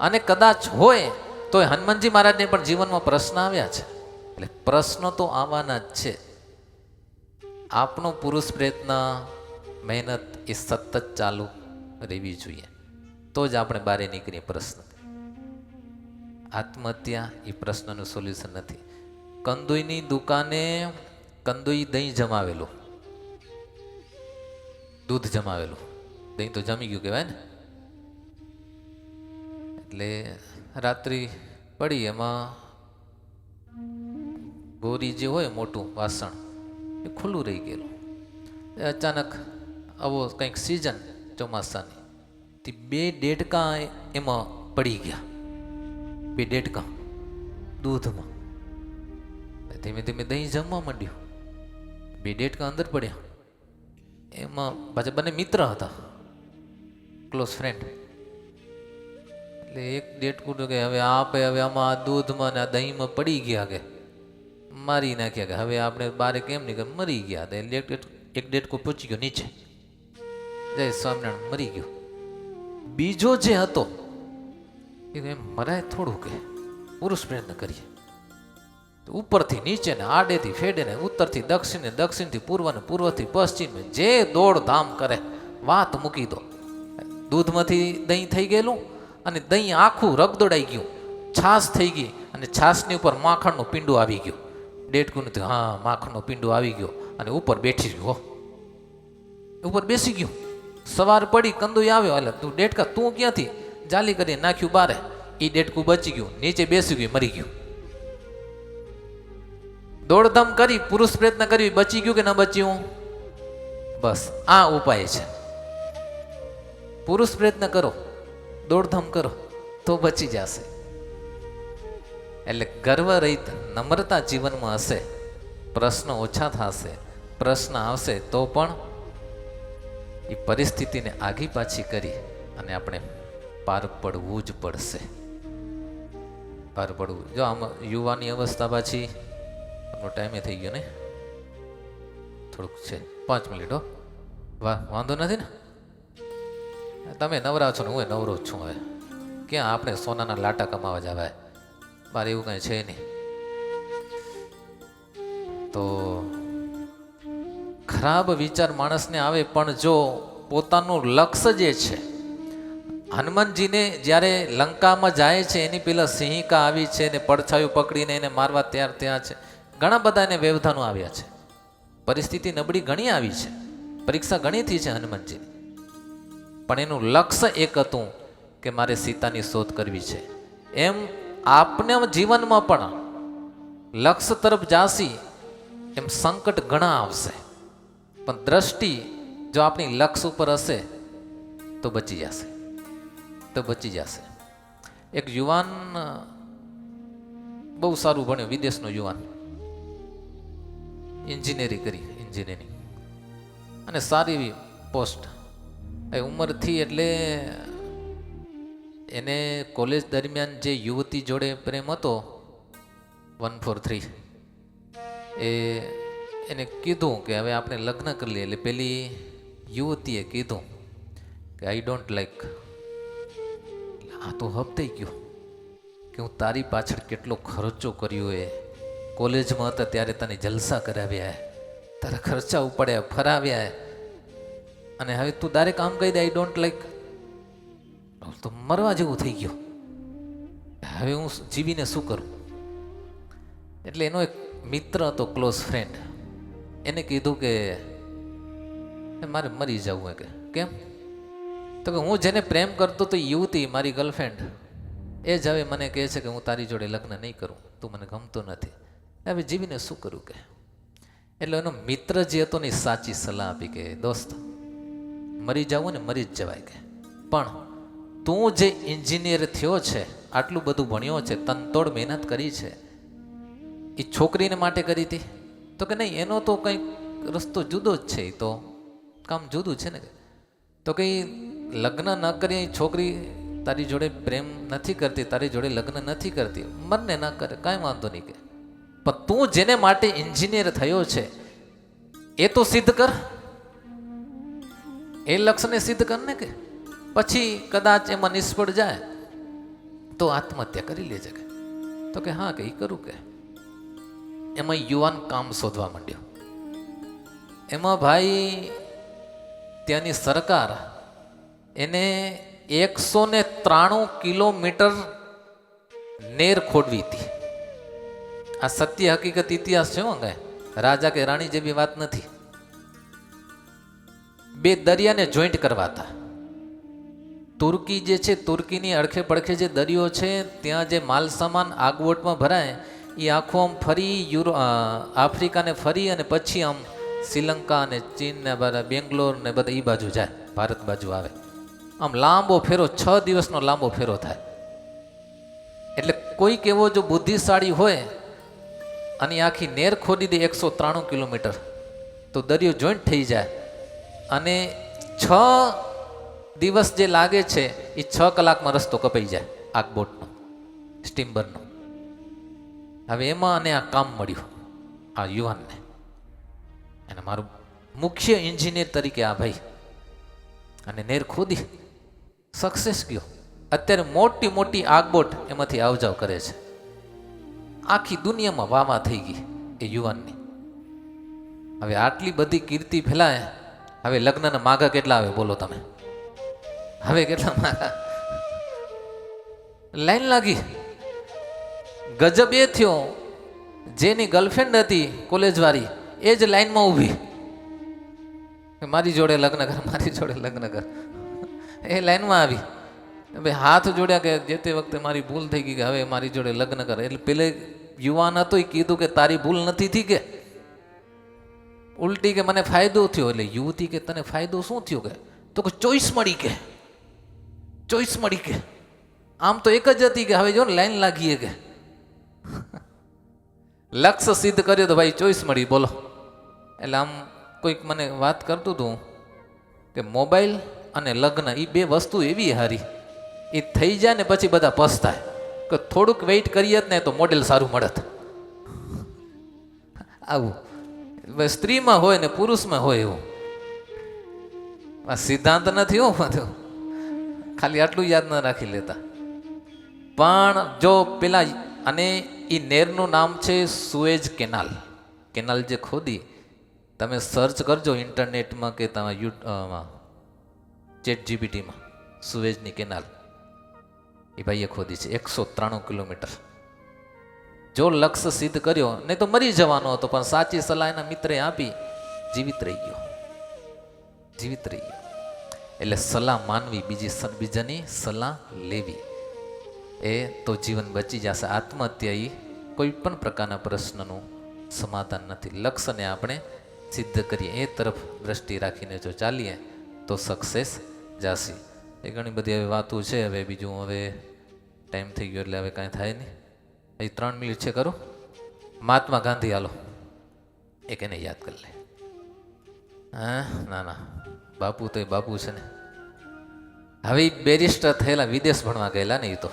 અને કદાચ હોય તો હનુમાનજી મહારાજને પણ જીવનમાં પ્રશ્ન આવ્યા છે. એટલે પ્રશ્નો તો આવવાના જ છે. આપનો પુરુષ પ્રયત્ન, મહેનત એ સતત ચાલુ રહેવી જોઈએ, તો જ આપણે બહાર નીકળીએ. પ્રશ્ન આત્મહત્યા એ પ્રશ્નનું સોલ્યુશન નથી. કંદોઈની દુકાને કંદોઈ દહીં જમાવેલું, દૂધ જમાવેલું. દહીં તો જમી ગયું કહેવાય ને. એટલે રાત્રિ પડી, એમાં ગોરી જે હોય મોટું વાસણ એ ખુલ્લું રહી ગયેલું. અચાનક આવો કંઈક સિઝન ચોમાસાની, તે 2 ડેડકા એમાં પડી ગયા. 2 ડેડકા દૂધમાં. ધીમે ધીમે દહીં જમવા માંડ્યું. 2 ડેડકા અંદર પડ્યા. એમાં પાછા બંને મિત્ર હતા, ક્લોઝ ફ્રેન્ડ. એટલે એક ડેડકું કે હવે આપે હવે આમાં દૂધમાં ને આ દહીંમાં પડી ગયા, કે મારી નાખ્યા, કે હવે આપણે બારે કેમ નહીં, કે મરી ગયા. એક ડેડકો પહોંચી ગયો નીચે, જય સ્વામિનારાયણ, મરી ગયો. બીજો જે હતો એ એમ મરાય થોડું, કે પુરુષ પ્રયત્ન કરીએ. ઉપરથી નીચે ને આડેથી ફેડે ને ઉત્તરથી દક્ષિણ ને દક્ષિણથી પૂર્વ ને પૂર્વથી પશ્ચિમ, જે દોડધામ કરે વાત મૂકી દો. દૂધમાંથી દહીં થઈ ગયેલું, અને દહીં આખું રગદોડાઈ ગયું, છાશ થઈ ગઈ, અને છાશની ઉપર માખણનું પીંડું આવી ગયું. ડેડકું નથી, હા માખણનું પીંડું આવી ગયો, અને ઉપર બેઠી ગયો, ઉપર બેસી ગયું. સવાર પડી, કંદોઈ આવ્યો, એટલે તું ડેડકા તું ક્યાંથી? જાલી કરી નાખ્યું બારે. એ ડેડકું બચી ગયું, નીચે બેસી ગયું, મરી ગયું. દોડધામ કરી, પુરુષ પ્રયત્ન કરી, બચી ગયું કે ન બચ્યું? બસ આ ઉપાય છે. પુરુષ પ્રયત્ન કરો, દોડધામ કરો તો બચી જશે. એટલે ગર્વ રહિત નમ્રતા જીવનમાં હશે, પ્રશ્ન ઓછા થશે, પ્રશ્ન આવશે તો પણ એ પરિસ્થિતિને આગી પાછી કરી અને આપણે પાર પડવું જ પડશે. પાર પડવું. જો આમાં યુવાની અવસ્થા પાછી, આપણો ટાઈમે થઈ ગયો ને, થોડુંક છે 5 મિનિટ. હો વાહ, વાંધો નથી ને? તમે નવરા છો ને હું નવરો જ છું. હવે ક્યાં આપણે સોનાના લાટા કમાવા જવાય, મારે એવું કાંઈ છે નહીં. તો ખરાબ વિચાર માણસને આવે, પણ જો પોતાનું લક્ષ્ય જે છે, હનુમાનજીને જ્યારે લંકામાં જાય છે એની પેલા સિંહિકા આવી છે ને પડછાયું પકડીને એને મારવા તૈયાર ત્યાં છે. ઘણા બધા એને વ્યવધાનો આવ્યા છે, પરિસ્થિતિ નબળી ઘણી આવી છે, પરીક્ષા ઘણીથી છે હનુમાનજીની, પણ એનું લક્ષ્ય એક હતું કે મારે સીતાની શોધ કરવી છે. એમ આપને જીવનમાં પણ લક્ષ્ય તરફ જાસી એમ સંકટ ઘણા આવશે, પણ દ્રષ્ટિ જો આપણી લક્ષ્ય ઉપર હશે તો બચી જશે, તો બચી જશે. એક યુવાન બહુ સારું ભણ્યો, વિદેશનો યુવાન, એન્જિનિયરિંગ અને સારી એવી પોસ્ટ. એ ઉંમરથી એટલે એને કોલેજ દરમિયાન જે યુવતી જોડે પ્રેમ હતો 143, એને કીધું કે હવે આપણે લગ્ન કરી લઈએ. એટલે પેલી યુવતીએ કીધું કે આઈ ડોન્ટ લાઈક. આ તો હબ થઈ ગયો કે હું તારી પાછળ કેટલો ખર્ચો કર્યો, એ કોલેજમાં હતા ત્યારે તને જલસા કરાવ્યા, તારા ખર્ચા ઉપાડ્યા, ફરાવ્યા, અને હવે તું ડાયરેક્ટ આમ કહી દે આઈ ડોન્ટ લાઈક. તો મરવા જેવું થઈ ગયું, હવે હું જીવીને શું કરું? એટલે એનો એક મિત્ર હતો, ક્લોઝ ફ્રેન્ડ, એને કીધું કે મારે મરી જવું. કે કેમ? તો કે હું જેને પ્રેમ કરતો તો યુવતી મારી ગર્લફ્રેન્ડ એ જ હવે મને કહે છે કે હું તારી જોડે લગ્ન નહીં કરું, તું મને ગમતો નથી, હવે જીવીને શું કરું? કે એટલે એનો મિત્ર જે હતો ને સાચી સલાહ આપી કે દોસ્ત, મરી જવું ને મરી જ જવાય, કે પણ તું જે એન્જિનિયર થયો છે, આટલું બધું ભણ્યો છે, તનતોડ મહેનત કરી છે, એ છોકરીને માટે કરી હતી? તો કે નહીં, એનો તો કંઈક રસ્તો જુદો જ છે, એ તો કામ જુદું છે ને. તો કંઈ લગ્ન ન કરી, છોકરી તારી જોડે પ્રેમ નથી કરતી, તારી જોડે લગ્ન નથી કરતી, મનને ના કરે, કાંઈ વાંધો નહીં. કે પણ તું જેને માટે એન્જિનિયર થયો છે એ તો સિદ્ધ કર, એ લક્ષ્યને સિદ્ધ કર ને. કે પછી કદાચ એમાં નિષ્ફળ જાય તો આત્મહત્યા કરી લેજે. કે તો કે હા, કે એ કરું. કે એમાં યુવાન કામ શોધવા માંડ્યો. એમાં ભાઈ ત્યાંની સરકાર એને 193 કિલોમીટર નેર ખોદવી હતી. આ સત્ય હકીકત ઇતિહાસ છે, ગાય રાજા કે રાણી જેવી વાત નથી. 2 દરિયાને જોઈન્ટ કરવા હતા. તુર્કી જે છે, તુર્કીની અડખે પડખે જે દરિયો છે, ત્યાં જે માલ સામાન આગવોટમાં ભરાય એ આખું આમ ફરી આફ્રિકાને ફરી અને પછી આમ શ્રીલંકા ને ચીન ને બેંગ્લોર ને બધા એ બાજુ જાય, ભારત બાજુ આવે. આમ લાંબો ફેરો, 6 દિવસનો લાંબો ફેરો થાય. એટલે કોઈક એવો જો બુદ્ધિશાળી હોય અને આખી નેર ખોદી દે 193 કિલોમીટર, તો દરિયો જોઈન્ટ થઈ જાય અને 6 દિવસ જે લાગે છે એ 6 કલાકમાં રસ્તો કપાઈ જાય આગ બોટનો, સ્ટીમરનો. હવે એમાં અને આ કામ મળ્યું આ યુવાનને, અને મારું મુખ્ય એન્જિનિયર તરીકે આ ભાઈ, અને નેર ખોદી સક્સેસ ગયો. અત્યારે મોટી મોટી આગબોટ એમાંથી આવજાવ કરે છે. આખી દુનિયામાં વાવા થઈ ગઈ એ યુવાનની. હવે આટલી બધી કીર્તિ ફેલાય, હવે લગ્નના માગા કેટલા આવે બોલો તમે? હવે કેટલા માગા? લાઈન લાગી. ગજબ એ થયો, જેની ગર્લફ્રેન્ડ હતી કોલેજ વાળી એ જ લાઈનમાં ઊભી, મારી જોડે લગ્ન કર, મારી જોડે લગ્ન કર. એ લાઈનમાં આવી, ભાઈ હાથ જોડ્યા કે જે તે વખતે મારી ભૂલ થઈ ગઈ, કે હવે મારી જોડે લગ્ન કરે. એટલે પેલે યુવાન હતો એ કીધું કે તારી ભૂલ નથી થઈ, કે ઉલટી કે મને ફાયદો થયો. એટલે યુવતી કે તને ફાયદો શું થયો? કે તો કે ચોઈસ મળી, કે ચોઈસ મળી. કે આમ તો એક જ હતી, કે હવે જો ને લાઈન લાગીએ. કે લક્ષ્ય સિદ્ધ કર્યો તો ભાઈ ચોઈસ મળી, બોલો. એટલે આમ કોઈક મને વાત કરતું હતું કે મોબાઈલ અને લગ્ન એ બે વસ્તુ એવી હારી, એ થઈ જાય ને પછી બધા પસ્તાય કે થોડુંક વેઇટ કરીએ જ ને તો મોડેલ સારું મળત. આવું સ્ત્રીમાં હોય ને પુરુષમાં હોય એવું. આ સિદ્ધાંત નથી હો બધું, ખાલી આટલું યાદ ન રાખી લેતા. પણ જો પેલા, અને એ નેરનું નામ છે સુએજ કેનાલ. કેનાલ જે ખોદી, તમે સર્ચ કરજો ઇન્ટરનેટમાં કે તમે ચેટ જીપીટીમાં, સુએજની કેનાલ એ ભાઈએ ખોદી છે 193 કિલોમીટર. જો લક્ષ્ય સિદ્ધ કર્યો, નહીં તો મરી જવાનો હતો, પણ સાચી સલાહ એના મિત્રે આપી, જીવિત રહી ગયો, જીવિત રહી ગયો. એટલે સલાહ માનવી, બીજાની સલાહ લેવી, એ તો જીવન બચી જશે. આત્મહત્યા એ કોઈ પણ પ્રકારના પ્રશ્નનું સમાધાન નથી. લક્ષ્યને આપણે સિદ્ધ કરીએ, એ તરફ દ્રષ્ટિ રાખીને જો ચાલીએ તો સક્સેસ જાસી. એ ઘણી બધી હવે વાતો છે. હવે બીજું, હવે ટાઈમ થઈ ગયો એટલે હવે કાંઈ થાય નહીં. એ 3 મિનિટ છે, કરું. મહાત્મા ગાંધી હાલો, એક એને યાદ કરી લે. હા, ના ના, બાપુ તો એ બાપુ છે ને. હવે બેરિસ્ટર થયેલા, વિદેશ ભણવા ગયેલા ને, એ તો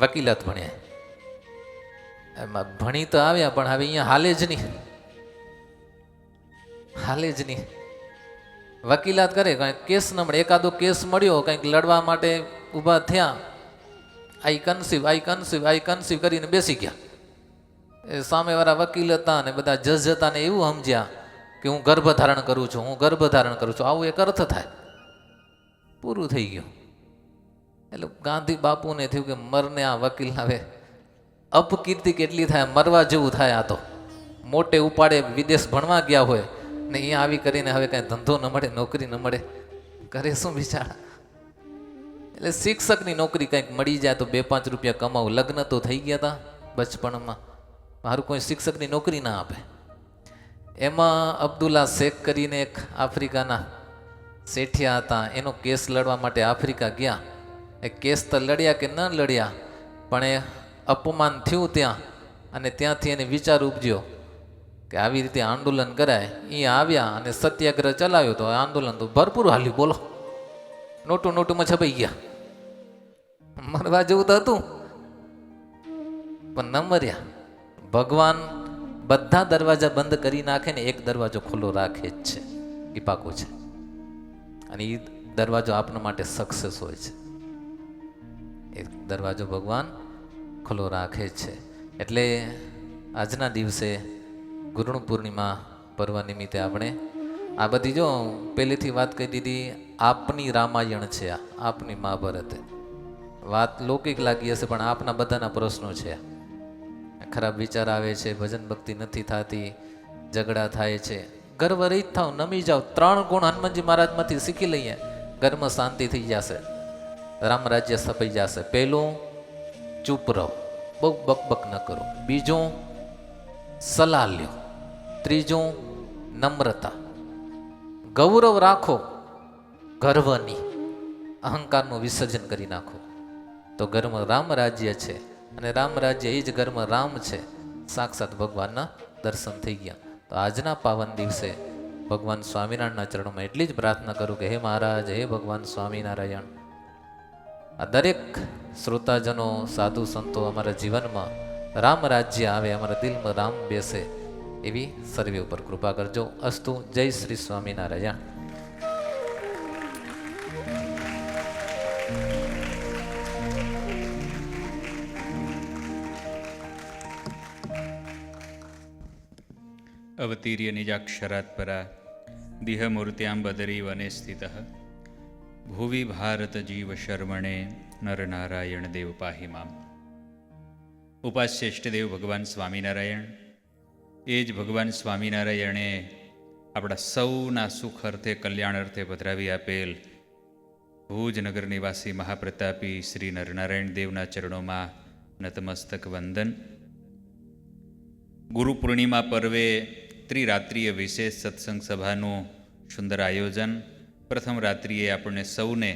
વકીલાત ભણ્યા. એમાં ભણી તો આવ્યા, પણ હવે અહીંયા હાલે જ નહીં, હાલે જ નહીં. વકીલાત કરે, કાંઈક કેસ ન મળે, એકાદો કેસ મળ્યો, કંઈક લડવા માટે ઊભા થયા, આઈ કન્સીવ કરીને બેસી ગયા. એ સામેવાળા વકીલ હતા ને બધા જજ હતા ને એવું સમજ્યા કે હું ગર્ભધારણ કરું છું, હું ગર્ભધારણ કરું છું, આવું એક અર્થ થાય. પૂરું થઈ ગયું. એટલે ગાંધી બાપુને થયું કે મરને આ વકીલ, હવે અપકીર્તિ કેટલી થાય, મરવા જેવું થાય. આ તો મોટે ઉપાડે વિદેશ ભણવા ગયા હોય ને અહીંયા આવી કરીને હવે કાંઈ ધંધો ન મળે, નોકરી ન મળે, કરે શું બિચારા. એટલે શિક્ષકની નોકરી કંઈક મળી જાય તો 2-5 રૂપિયા કમાવું. લગ્ન તો થઈ ગયા હતા બચપણમાં, મારું કોઈ શિક્ષકની નોકરી ના આપે. એમાં અબ્દુલ્લા શેખ કરીને એક આફ્રિકાના શેઠિયા હતા, એનો કેસ લડવા માટે આફ્રિકા ગયા. એ કેસ તો લડ્યા કે ન લડ્યા, પણ એ અપમાન થયું ત્યાં, અને ત્યાંથી એને વિચાર ઉપજ્યો કે આવી રીતે આંદોલન કરાય. અહીંયા આવ્યા અને સત્યાગ્રહ ચલાવ્યો, તો આંદોલન તો ભરપૂર હાલ્યું, બોલો. નોટુમાં છપાઈ ગયા. મરવા જેવું તો હતું, પણ ન મર્યા. ભગવાન બધા દરવાજા બંધ કરી નાખે ને એક દરવાજો ખુલ્લો રાખે જ છે, એ પાકું છે. અને એ દરવાજો આપણા માટે સક્સેસ હોય છે. એ દરવાજો ભગવાન ખુલ્લો રાખે જ છે. એટલે આજના દિવસે ગુરુ પૂર્ણિમા પર્વ નિમિત્તે આપણે આ બધી, જો પહેલેથી વાત કહી દીધી, આપની રામાયણ છે, આપની મહાભારત. વાત લૌકિક લાગી હશે, પણ આપના બધાના પ્રશ્નો છે. ખરાબ વિચાર આવે છે, ભજન ભક્તિ નથી થતી, ઝઘડા થાય છે. ગર્વ રહિત થાવ, નમી જાઓ. 3 ગુણ હનુમાનજી મહારાજમાંથી શીખી લઈએ, ઘરમાં શાંતિ થઈ જશે, રામ રાજ્ય સ્થપાઈ જશે. પહેલું, ચૂપ રહો, બહુ બકબક ન કરો. બીજું, સલાહ લ્યો. ત્રીજું, નમ્રતા. ગૌરવ રાખો, ગર્વની, અહંકારનું વિસર્જન કરી નાખો, તો ઘરમાં રામ રાજ્ય છે. અને રામ રાજ્ય એ જ ઘરમાં રામ છે, સાક્ષાત ભગવાનના દર્શન થઈ ગયા. તો આજના પાવન દિવસે ભગવાન સ્વામિનારાયણના ચરણોમાં એટલી જ પ્રાર્થના કરું કે હે મહારાજ, હે ભગવાન સ્વામિનારાયણ, આ દરેક શ્રોતાજનો, સાધુ સંતો અમારા જીવનમાં રામ રાજ્ય આવે, અમારા દિલમાં રામ બેસે, એવી સર્વે ઉપર કૃપા કરજો. અસ્તુ. જય શ્રી સ્વામિનારાયણ. અવતીર્ય નિજાક્ષરાત પરા દિહમૂર્ત્યામ બદરી વને સ્થિત ભુવિ ભારત જીવ શર્મણે નર નારાયણ દેવ પાહી મામ. ઉપાસ્ય ઇષ્ટદેવ ભગવાન સ્વામિનારાયણ, એ જ ભગવાન સ્વામિનારાયણે આપણા સૌના સુખ અર્થે, કલ્યાણ અર્થે પધરાવી આપેલ ભુજ નગર નિવાસી મહાપ્રતાપી શ્રી નરનારાયણ દેવના ચરણોમાં નતમસ્તક વંદન. ગુરુ પૂર્ણિમા પર્વે ત્રિરાત્રિય વિશેષ સત્સંગ સભાનું સુંદર આયોજન. પ્રથમ રાત્રિએ આપણને સૌને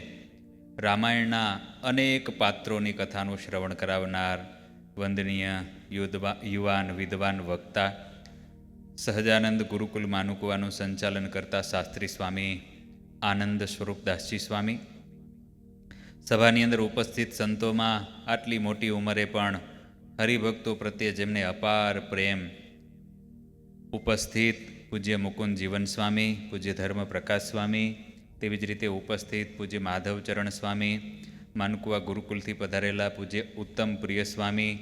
રામાયણના અનેક પાત્રોની કથાનું શ્રવણ કરાવનાર વંદનીય યુવાન વિદ્વાન વક્તા, સહજાનંદ ગુરુકુલ માનુકુવાનું સંચાલન કરતા શાસ્ત્રી સ્વામી આનંદ સ્વરૂપદાસજી સ્વામી, સભાની અંદર ઉપસ્થિત સંતોમાં આટલી મોટી ઉંમરે પણ હરિભક્તો પ્રત્યે જેમને અપાર પ્રેમ, ઉપસ્થિત પૂજ્ય મુકુંદ જીવન સ્વામી, પૂજ્ય ધર્મ પ્રકાશ સ્વામી, તેવી જ રીતે ઉપસ્થિત પૂજ્ય માધવચરણ સ્વામી, માનકુવા ગુરુકુલથી પધારેલા પૂજ્ય ઉત્તમ પ્રિય સ્વામી,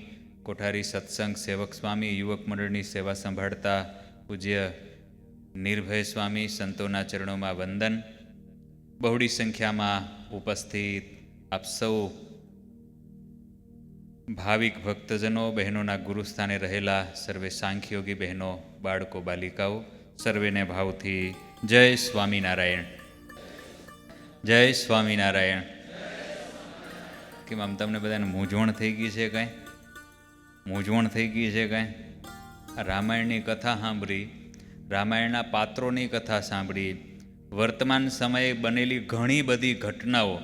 કોઠારી સત્સંગ સેવક સ્વામી, યુવક મંડળની સેવા સંભાળતા પૂજ્ય નિર્ભય સ્વામી, સંતોના ચરણોમાં વંદન. બહોળી સંખ્યામાં ઉપસ્થિત આપ સૌ ભાવિક ભક્તજનો, બહેનોના ગુરુસ્થાને રહેલા સર્વે સાંખ્યોગી બહેનો, બાળકો, બાલિકાઓ, સર્વેને ભાવથી જય સ્વામિનારાયણ, જય સ્વામિનારાયણ. કેમ આમ તમને બધાને મૂંઝવણ થઈ ગઈ છે? કાંઈ મૂંઝવણ થઈ ગઈ છે? કાંઈ આ રામાયણની કથા સાંભળી, રામાયણના પાત્રોની કથા સાંભળી, વર્તમાન સમયે બનેલી ઘણી બધી ઘટનાઓ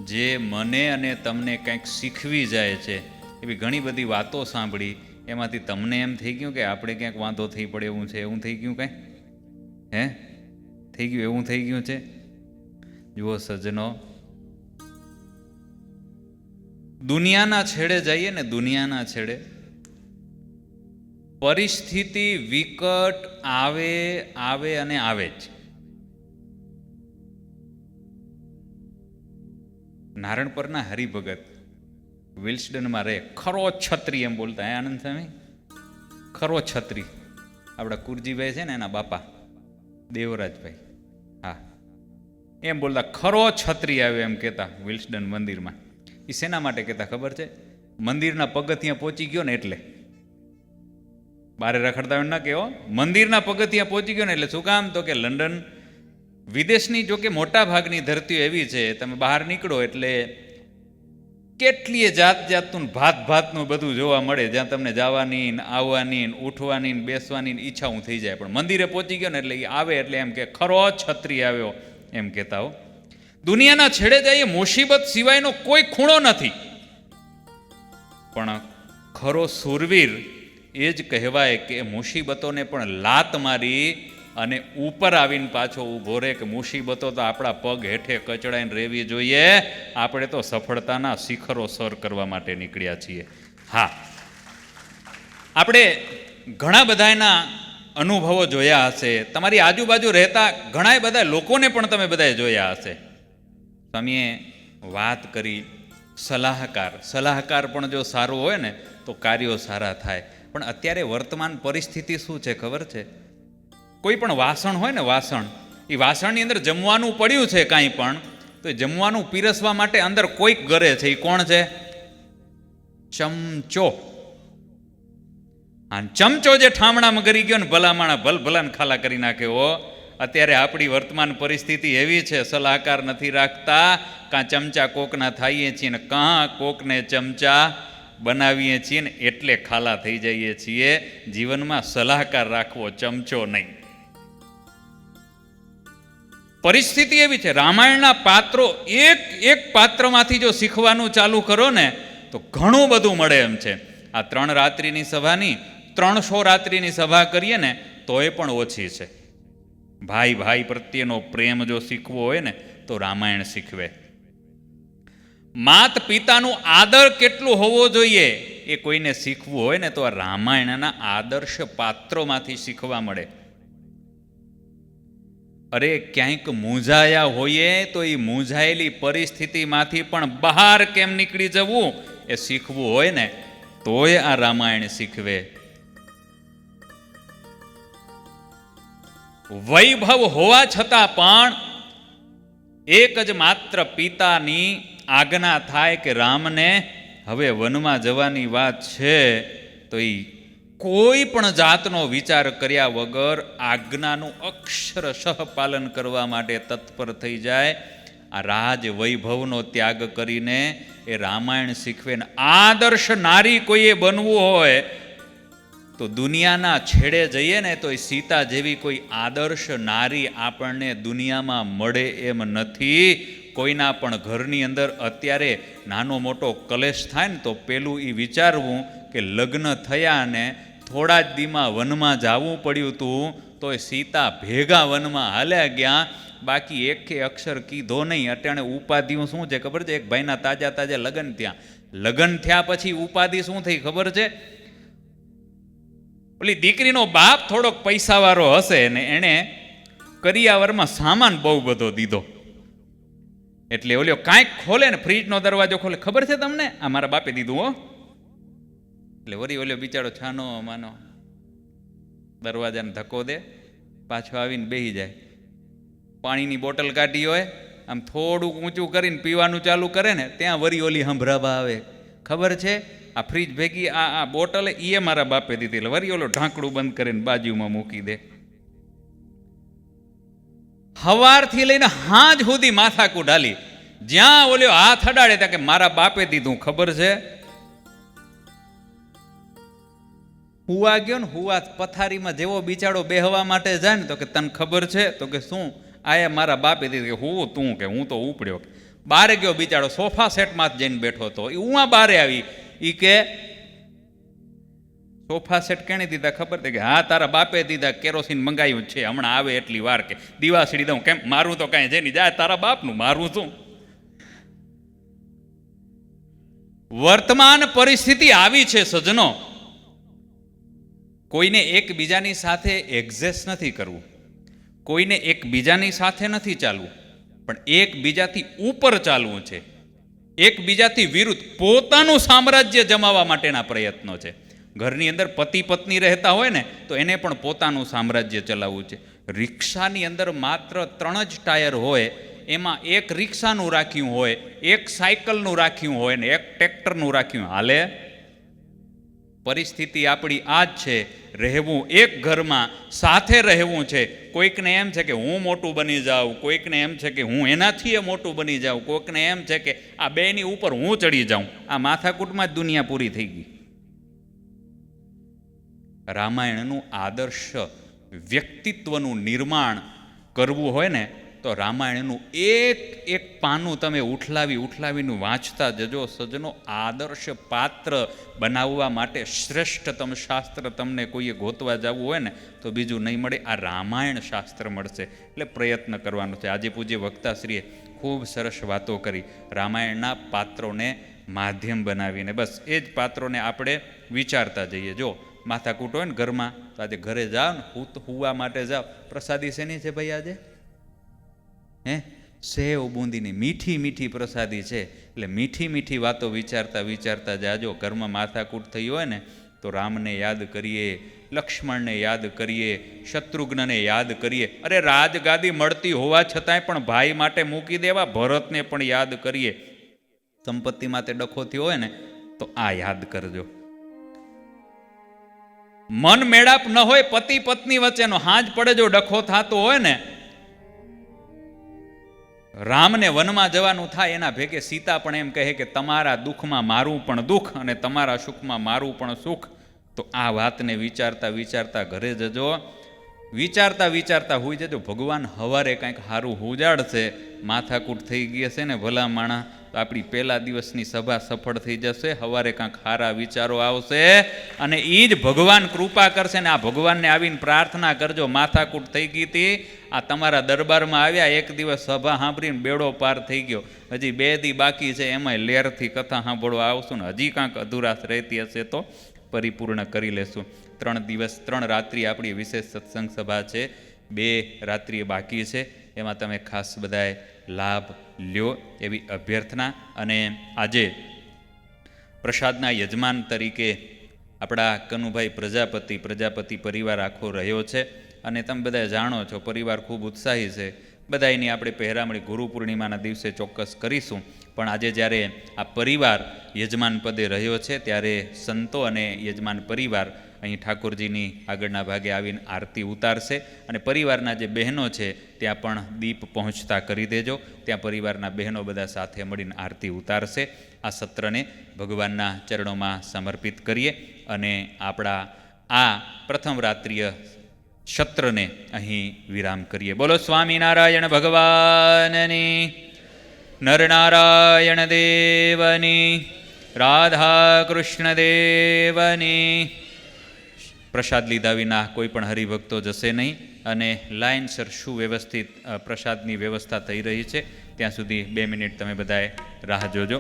જે મને અને તમને કંઈક શીખવી જાય છે એવી ઘણી બધી વાતો સાંભળી, એમાંથી તમને એમ થઈ ગયું કે આપણે ક્યાંક વાંધો થઈ પડે એવું છે? એવું થઈ ગયું? કાંઈ થઈ ગયું? એવું થઈ ગયું છે? જુઓ સજ્જનો, દુનિયાના છેડે જઈએ ને, દુનિયાના છેડે પરિસ્થિતિ વિકટ આવે આવે અને આવે જ. નારણપરના હરિભગત વિલ્સડનમાં રહે, ખરો છત્રી એમ બોલતા. આનંદ સ્વામી ખરો છત્રી, આપણા કુરજીભાઈ છે ને એના બાપા દેવરાજભાઈ, હા એમ બોલતા, ખરો છત્રી આવ્યો એમ કહેતા વિલ્સડન મંદિરમાં. એ શેના માટે કહેતા ખબર છે? મંદિરના પગથિયાં પહોંચી ગયો ને એટલે. બારે રખડતા હોય ન કહેવો, મંદિરના પગથિયાં પહોંચી ગયો ને એટલે. શું કામ? તો કે લંડન વિદેશની જો કે મોટા ભાગની ધરતીઓ એવી છે, તમે બહાર નીકળો એટલે કેટલીય જાત જાતનું ભાત ભાતનું બધું જોવા મળે, જ્યાં તમને જવાની, આવવાની, ઉઠવાની, બેસવાની ઈચ્છાઓ થઈ જાય. પણ મંદિરે પહોંચી ગયો ને એટલે એ આવે એટલે એમ કે ખરો છત્રી આવ્યો એમ કહેતા હો. દુનિયાના છેડે જઈએ, મુસીબત સિવાયનો કોઈ ખૂણો નથી, પણ ખરો સુરવીર એ જ કહેવાય કે મુસીબતોને પણ લાત મારી અને ઉપર આવીને પાછો ઊભો રહે કે મુસીબતો તો આપણા પગ હેઠે કચડાઈને રહેવી જોઈએ, આપણે તો સફળતાના શિખરો સર કરવા માટે નીકળ્યા છીએ. હા, આપણે ઘણા બધાના અનુભવો જોયા હશે, તમારી આજુબાજુ રહેતા ઘણા બધા લોકોને પણ તમે બધાએ જોયા હશે. સ્વામીએ વાત કરી સલાહકાર પણ જો સારું હોય ને તો કાર્યો સારા થાય. પણ અત્યારે વર્તમાન પરિસ્થિતિ શું છે ખબર છે? કોઈ પણ વાસણ હોય ને, વાસણ, એ વાસણની અંદર જમવાનું પડ્યું છે કાંઈ પણ, તો એ જમવાનું પીરસવા માટે અંદર કોઈક ગરે છે. એ કોણ છે? ચમચો. હા, ચમચો જે ઠામણામાં ગરી ગયો ને, ભલામાણા ભલાને ખાલા કરી નાખ્યો. અત્યારે આપણી વર્તમાન પરિસ્થિતિ એવી છે, સલાહકાર નથી રાખતા, કાં ચમચા કોકના થઈએ છીએ ને કાં કોકને ચમચા બનાવીએ છીએ ને એટલે ખાલા થઈ જઈએ છીએ. જીવનમાં સલાહકાર રાખવો, ચમચો નહીં. પરિસ્થિતિ એવી છે. રામાયણના પાત્રો એક પાત્રમાંથી જો શીખવાનું ચાલુ કરો ને તો ઘણું બધું મળે એમ છે. આ 3 રાત્રિની સભાની 300 રાત્રિની સભા કરીએ ને તો એ પણ ઓછી છે. ભાઈ ભાઈ પ્રત્યેનો પ્રેમ જો શીખવો હોય ને તો રામાયણ શીખવે. માત પિતાનું આદર કેટલું હોવો જોઈએ એ કોઈને શીખવું હોય ને તો આ રામાયણના આદર્શ પાત્રોમાંથી શીખવા મળે. અરે ક્યાંક મૂંઝાયા હોઈએ તો એ મૂંઝાયેલી પરિસ્થિતિમાંથી પણ બહાર કેમ નીકળી જવું એ શીખવું હોય ને તોય આ રામાયણ શીખવે. વૈભવ હોવા છતાં પણ એક જ માત્ર પિતાની આજ્ઞા થાય કે રામને હવે વનમાં જવાની વાત છે તો એ કોઈ પણ જાતનો વિચાર કર્યા વગર આજ્ઞાનું અક્ષરશઃ પાલન કરવા માટે તત્પર થઈ જાય. આ રાજ વૈભવનો ત્યાગ કરીને એ રામાયણ શીખવે. ને આદર્શ નારી કોઈએ બનવું હોય તો દુનિયાના છેડે જઈએ ને તો એ સીતા જેવી કોઈ આદર્શ નારી આપણને દુનિયામાં મળે એમ નથી. કોઈના પણ ઘરની અંદર અત્યારે નાનો મોટો કલેશ થાય ને તો પેલું એ વિચારવું કે લગ્ન થયા ને થોડા જ દીમાં વનમાં જવું પડ્યું હતું તો એ સીતા ભેગા વનમાં હાલ્યા ગયા, બાકી એકે અક્ષર કીધો નહીં. અટાણે ઉપાધિઓ શું છે ખબર છે? એક ભાઈના તાજા લગ્ન થયા, લગ્ન થયા પછી ઉપાધિ શું થઈ ખબર છે? ઓલી દીકરીનો બાપ થોડોક પૈસાવાળો હશે ને એણે કરિયાવરમાં સામાન બહુ બધો દીધો, એટલે ઓલ્યો કાંઈક ખોલે ને ફ્રીજનો દરવાજો ખોલે, ખબર છે તમને? આ મારા બાપે દીધું હો. એટલે વળી ઓલ્યો બિચારો છાનો માનો દરવાજાને ધક્કો દે, પાછો આવીને બેસી જાય. પાણીની બોટલ કાઢી હોય, આમ થોડુંક ઊંચું કરીને પીવાનું ચાલુ કરે ને ત્યાં વળી ઓલી સંભળાવા આવે, ખબર છે આ ફ્રીજ ભેગી આ બોટલ એ મારા બાપે દીધી. એટલે વળી ઓલો ઢાંકણું બંધ કરીને બાજુમાં મૂકી દે. સવારથી લઈને હાંજ સુધી માથાકૂટ હાલી, જ્યાં ઓલ્યો હાથ અડાડે ત્યાં કે મારા બાપે દીધું, ખબર છે? હુવા ગયો ને, હુવા પથારીમાં જેવો બિચારો બેહવા માટે જાય ને તો કે તને ખબર છે? તો કે શું? આ મારા બાપે દીધું. કે હું તું કે હું તો ઉપડ્યો. બારે ગયો બિચારો, સોફા સેટમાં જ જઈને બેઠો હતો. હું બારે આવી, ઈ કે સોફા સેટ કેણે દીધા ખબર છે? કે હા તારા બાપે દીધા, કેરોસીન મંગાવ્યું છે, હમણાં આવે એટલી વાર. કે દિવાસળી દઉં? કેમ મારું તો કાંઈ છે નહીં, જાય તારા બાપનું, મારું શું? વર્તમાન પરિસ્થિતિ આવી છે સજ્જનો, કોઈને એકબીજાની સાથે એડજસ્ટ નથી કરવું, કોઈને એકબીજાની સાથે નથી ચાલવું, પણ એકબીજાથી ઉપર ચાલવું છે, એકબીજાથી વિરુદ્ધ પોતાનું સામ્રાજ્ય જમાવવા માટેના પ્રયત્નો છે. ઘરની અંદર પતિ પત્ની રહેતા હોય ને તો એને પણ પોતાનું સામ્રાજ્ય ચલાવવું છે. રિક્ષાની અંદર માત્ર 3 જ ટાયર હોય, એમાં એક રિક્ષાનું રાખ્યું હોય, એક સાયકલનું રાખ્યું હોય ને એક ટ્રેક્ટરનું રાખ્યું, હાલે? પરિસ્થિતિ આપણી આ જ છે. રહેવું એક ઘરમાં, સાથે રહેવું છે. કોઈકને એમ છે કે હું મોટું બની જાઉં, કોઈકને એમ છે કે હું એનાથી મોટું બની જાઉં, કોઈકને એમ છે કે આ બેની ઉપર હું ચડી જાઉં. આ માથાકૂટમાં જ દુનિયા પૂરી થઈ ગઈ. રામાયણનું આદર્શ વ્યક્તિત્વનું નિર્માણ કરવું હોય ને તો રામાયણનું એક પાનું તમે ઉઠલાવીને વાંચતા જજો સજ્જનો. આદર્શ પાત્ર બનાવવા માટે શ્રેષ્ઠતમ શાસ્ત્ર તમને કોઈએ ગોતવા જવું હોય ને તો બીજું નહીં મળે, આ રામાયણ શાસ્ત્ર મળશે. એટલે પ્રયત્ન કરવાનો છે. આજે પૂજ્ય વક્તાશ્રીએ ખૂબ સરસ વાતો કરી, રામાયણના પાત્રોને માધ્યમ બનાવીને. બસ એ જ પાત્રોને આપણે વિચારતા જઈએ. જો માથાકૂટ હોય ને ઘરમાં તો આજે ઘરે જાઓ ને, હુવા માટે જાઓ, પ્રસાદી શેની છે ભાઈ આજે? સેવ બુંદીની મીઠી મીઠી પ્રસાદી છે. એટલે મીઠી મીઠી વાતો વિચારતા જાજો. ઘરમાં માથાકૂટ થઈ હોય ને તો રામને યાદ કરીએ, લક્ષ્મણને યાદ કરીએ, શત્રુઘ્નને યાદ કરીએ. અરે રાજગાદી મળતી હોવા છતાંય પણ ભાઈ માટે મૂકી દેવા ભરતને પણ યાદ કરીએ. સંપત્તિ માટે ડખો થયો હોય ને તો આ યાદ કરજો. મન મેળાપ ન હોય પતિ પત્ની વચ્ચેનો, હાંજ પડે જો ડખો થતો હોય ને, રામને વનમાં જવાનું થાય એના ભેગે સીતા પણ એમ કહે કે તમારા દુઃખમાં મારું પણ દુઃખ અને તમારા સુખમાં મારું પણ સુખ. તો આ વાતને વિચારતા ઘરે જજો. વિચારતા હોઈ જજો. ભગવાન હવારે કાંઈક સારું ઉજાડશે. માથાકૂટ થઈ ગઈ હશે ને ભલા માણા તો આપણી પહેલા દિવસની સભા સફળ થઈ જશે. હવારે કાંઈક સારા વિચારો આવશે અને એ જ ભગવાન કૃપા કરશે. ને આ ભગવાનને આવીને પ્રાર્થના કરજો. માથાકૂટ થઈ ગઈ હતી, આ તમારા દરબારમાં આવ્યા, એક દિવસ સભા સાંભળીને બેડો પાર થઈ ગયો, હજી 2 દી બાકી છે, એમાંય લેરથી કથા સાંભળવા આવશું ને હજી કાંઈક અધુરાશ રહેતી હશે તો પરિપૂર્ણ કરી લેશું. 3 દિવસ 3 રાત્રિ આપણી વિશેષ સત્સંગ સભા છે. 2 રાત્રિ બાકી છે, એમાં તમે ખાસ બધાએ લાભ લ્યો એવી અભ્યર્થના. અને આજે પ્રસાદના યજમાન તરીકે આપણા કનુભાઈ પ્રજાપતિ પરિવાર આખો રહ્યો છે. અને તમે બધા જાણો છો પરિવાર ખૂબ ઉત્સાહી છે. બધા એની આપણે પહેરામણી ગુરુ પૂર્ણિમાના દિવસે ચોક્કસ કરીશું. પણ આજે જ્યારે આ પરિવાર યજમાન પદે રહ્યો છે ત્યારે સંતો અને યજમાન પરિવાર અહીં ઠાકોરજીની આગળના ભાગે આવીને આરતી ઉતારશે. અને પરિવારના જે બહેનો છે ત્યાં પણ દીપ પહોંચતા કરી દેજો. ત્યાં પરિવારના બહેનો બધા સાથે મળીને આરતી ઉતારશે. આ સત્રને ભગવાનના ચરણોમાં સમર્પિત કરીએ અને આપણા આ પ્રથમ રાત્રિય સત્રને અહીં વિરામ કરીએ. બોલો સ્વામિનારાયણ ભગવાનની. નરનારાયણ દેવની, રાધા કૃષ્ણ દેવની. પ્રસાદ લીધા વિના કોઈ પણ હરિભક્તો જશે નહીં અને લાઇનસર સુવ્યવસ્થિત પ્રસાદની વ્યવસ્થા થઈ રહી છે. ત્યાં સુધી 2 મિનિટ તમે બધાએ રાહ જોજો.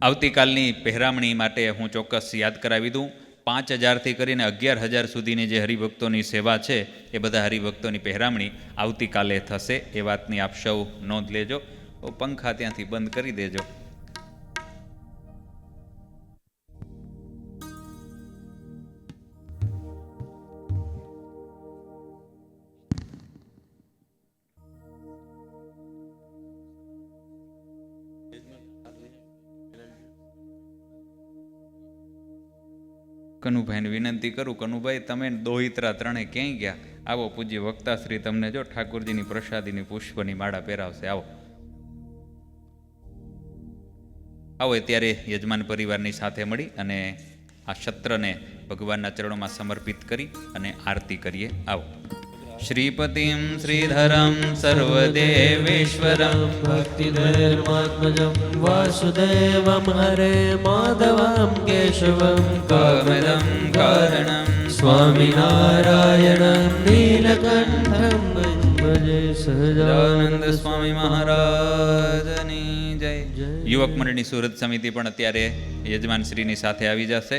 આવતીકાલની પહેરામણી માટે હું ચોક્કસ યાદ કરાવી દઉં. 5,000થી કરીને 11,000 સુધીની જે હરિભક્તોની સેવા છે એ બધા હરિભક્તોની પહેરામણી આવતીકાલે થશે. એ વાતની આપ સૌ નોંધ લેજો. પંખા ત્યાંથી બંધ કરી દેજો. કનુભાઈને વિનંતી કરું, કનુભાઈ તમે દોહિત્રા ત્રણે ક્યાંય ગયા? આવો, પૂજ્ય વક્તાશ્રી તમને જો ઠાકોરજીની પ્રસાદીની પુષ્પની માળા પહેરાવશે. આવો આવો ત્યારે યજમાન પરિવારની સાથે મળી અને આ સત્રને ભગવાનના ચરણોમાં સમર્પિત કરી અને આરતી કરીએ. આવો. શ્રીપતિમ શ્રીધરમ સર્વદેવેશ્વરમ ભક્તિધર્માત્મજં વાસુદેવમ હરે માધવમ કેશવમ કામદમ કારણમ સ્વામિનારાયણં નીલકંઠં ભજે સહજાનંદ સહજાનંદ સ્વામી મહારાજની જય. યુવક મંડળની સુરત સમિતિ પણ અત્યારે યજમાનશ્રીની સાથે આવી જશે.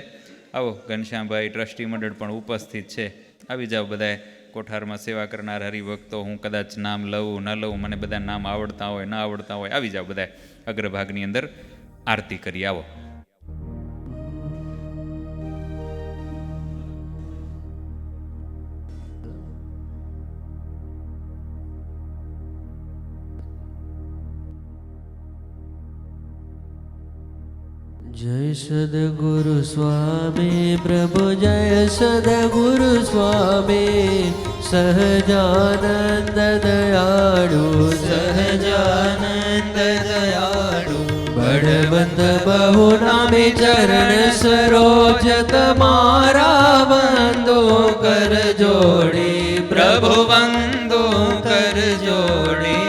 આવો, ઘનશ્યામભાઈ ટ્રસ્ટી મંડળ પણ ઉપસ્થિત છે. આવી જાઓ બધાએ. કોઠારમાં સેવા કરનાર હરિભક્તો, હું કદાચ નામ લઉં ન લઉં, મને બધા નામ આવડતા હોય ન આવડતા હોય, આવી જાઓ બધા અગ્રભાગની અંદર આરતી કરી. આવો. જય સદગુરુ સ્વામી પ્રભુ, જય સદગુરુ સ્વામી સહજાનંદ દયાળુ, સહજાનંદ દયાળુ. બળવંત બહુ નામી ચરણ સરોજ તમારા વંદો કર જોડી, પ્રભુ વંદો કર જોડી.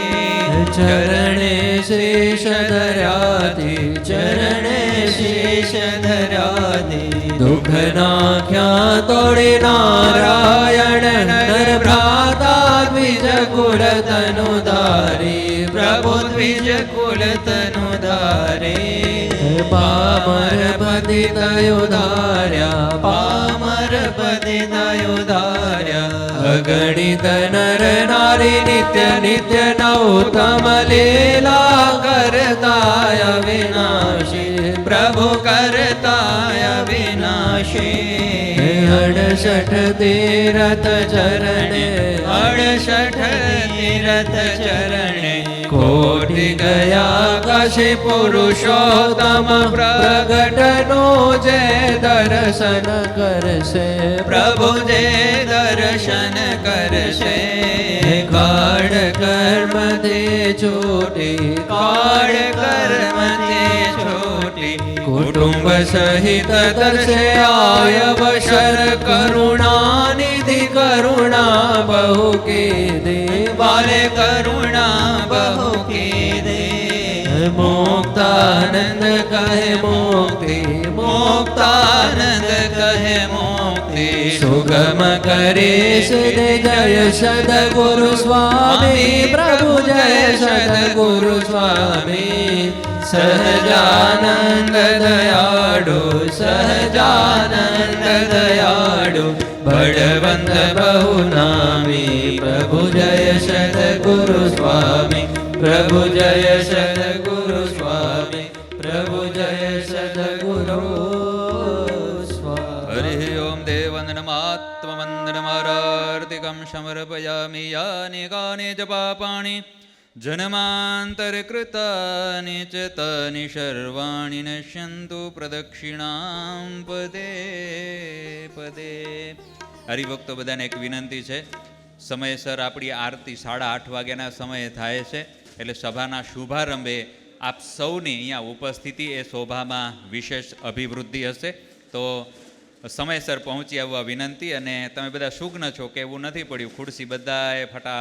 ચરણે શેષ ધર્યાથી, ચરણે શેષ ધર્યાથી. દુઃખ નાખ્યા તોડી નારાયણ નર ભ્રાતા દ્વિજ કુલ તનુ ધારી, પ્રભુ દ્વિજ કુલ તનુ ધારી. પામર પતિત ઉધાર્યા, પામર પતિત ઉધાર્યા. અગણિત નર નારી નિત્ય નિત્ય નૌતમ લીલા કરતાય વિનાશી, પ્રભુ કરતાય વિનાશી. 68 તીરથ ચરણે, 68 તીરથ ચરણે. કોટી ગયા કાશી પુરુષોત્તમ પ્રગટનો જે દર્શન કરશે, પ્રભુ જે દર્શન કરશે. કાળ કર્મથી છૂટી, કાળ કર્મથી છૂટી. કુટુંબ સહિત દર્શે આયવશર કરુણાનિધિ, કરુણા બહુ કીધી, બાલે કરુણા બહુ કીધે. મુક્તાનંદ કહે મુક્તિ, મુક્તાનંદ કહે મુક્તિ. સુગમ કરે સિદ્ધ જય સદગુરુ સ્વામી પ્રભુ, જય સદગુરુ સ્વામી. સહજાનંદ દયાળુ, સહજાનંદ દયાળુ. બળવંત બહુ નામી પ્રભુ, જય સદગુરુ સ્વામી. પ્રભુ જય સદગુરુ સ્વામી, પ્રભુ જય સદગુરુ સ્વામી. હરિ ઓમ દેવંદનમાત્મવંદનમારાર્તિકં સમર્પયામિ. યાનિ કાનિ ચ પાપાણિ જન્માંતરકૃતાનિ ચ તાનિ સર્વાણિ નશ્યન્તુ પ્રદક્ષિણાં પદે પદે. હરિભક્તો બધાને એક વિનંતી છે, સમયસર આપણી આરતી 8:30 વાગ્યાના સમયે થાય છે, એટલે સભાના શુભારંભે આપ સૌની અહીંયા ઉપસ્થિતિ એ શોભામાં વિશેષ અભિવૃદ્ધિ હશે. તો સમયસર પહોંચી આવવા વિનંતી. અને તમે બધા સુગ્ન છો કે એવું નથી પડ્યું, ખુરશી બધાએ ફટા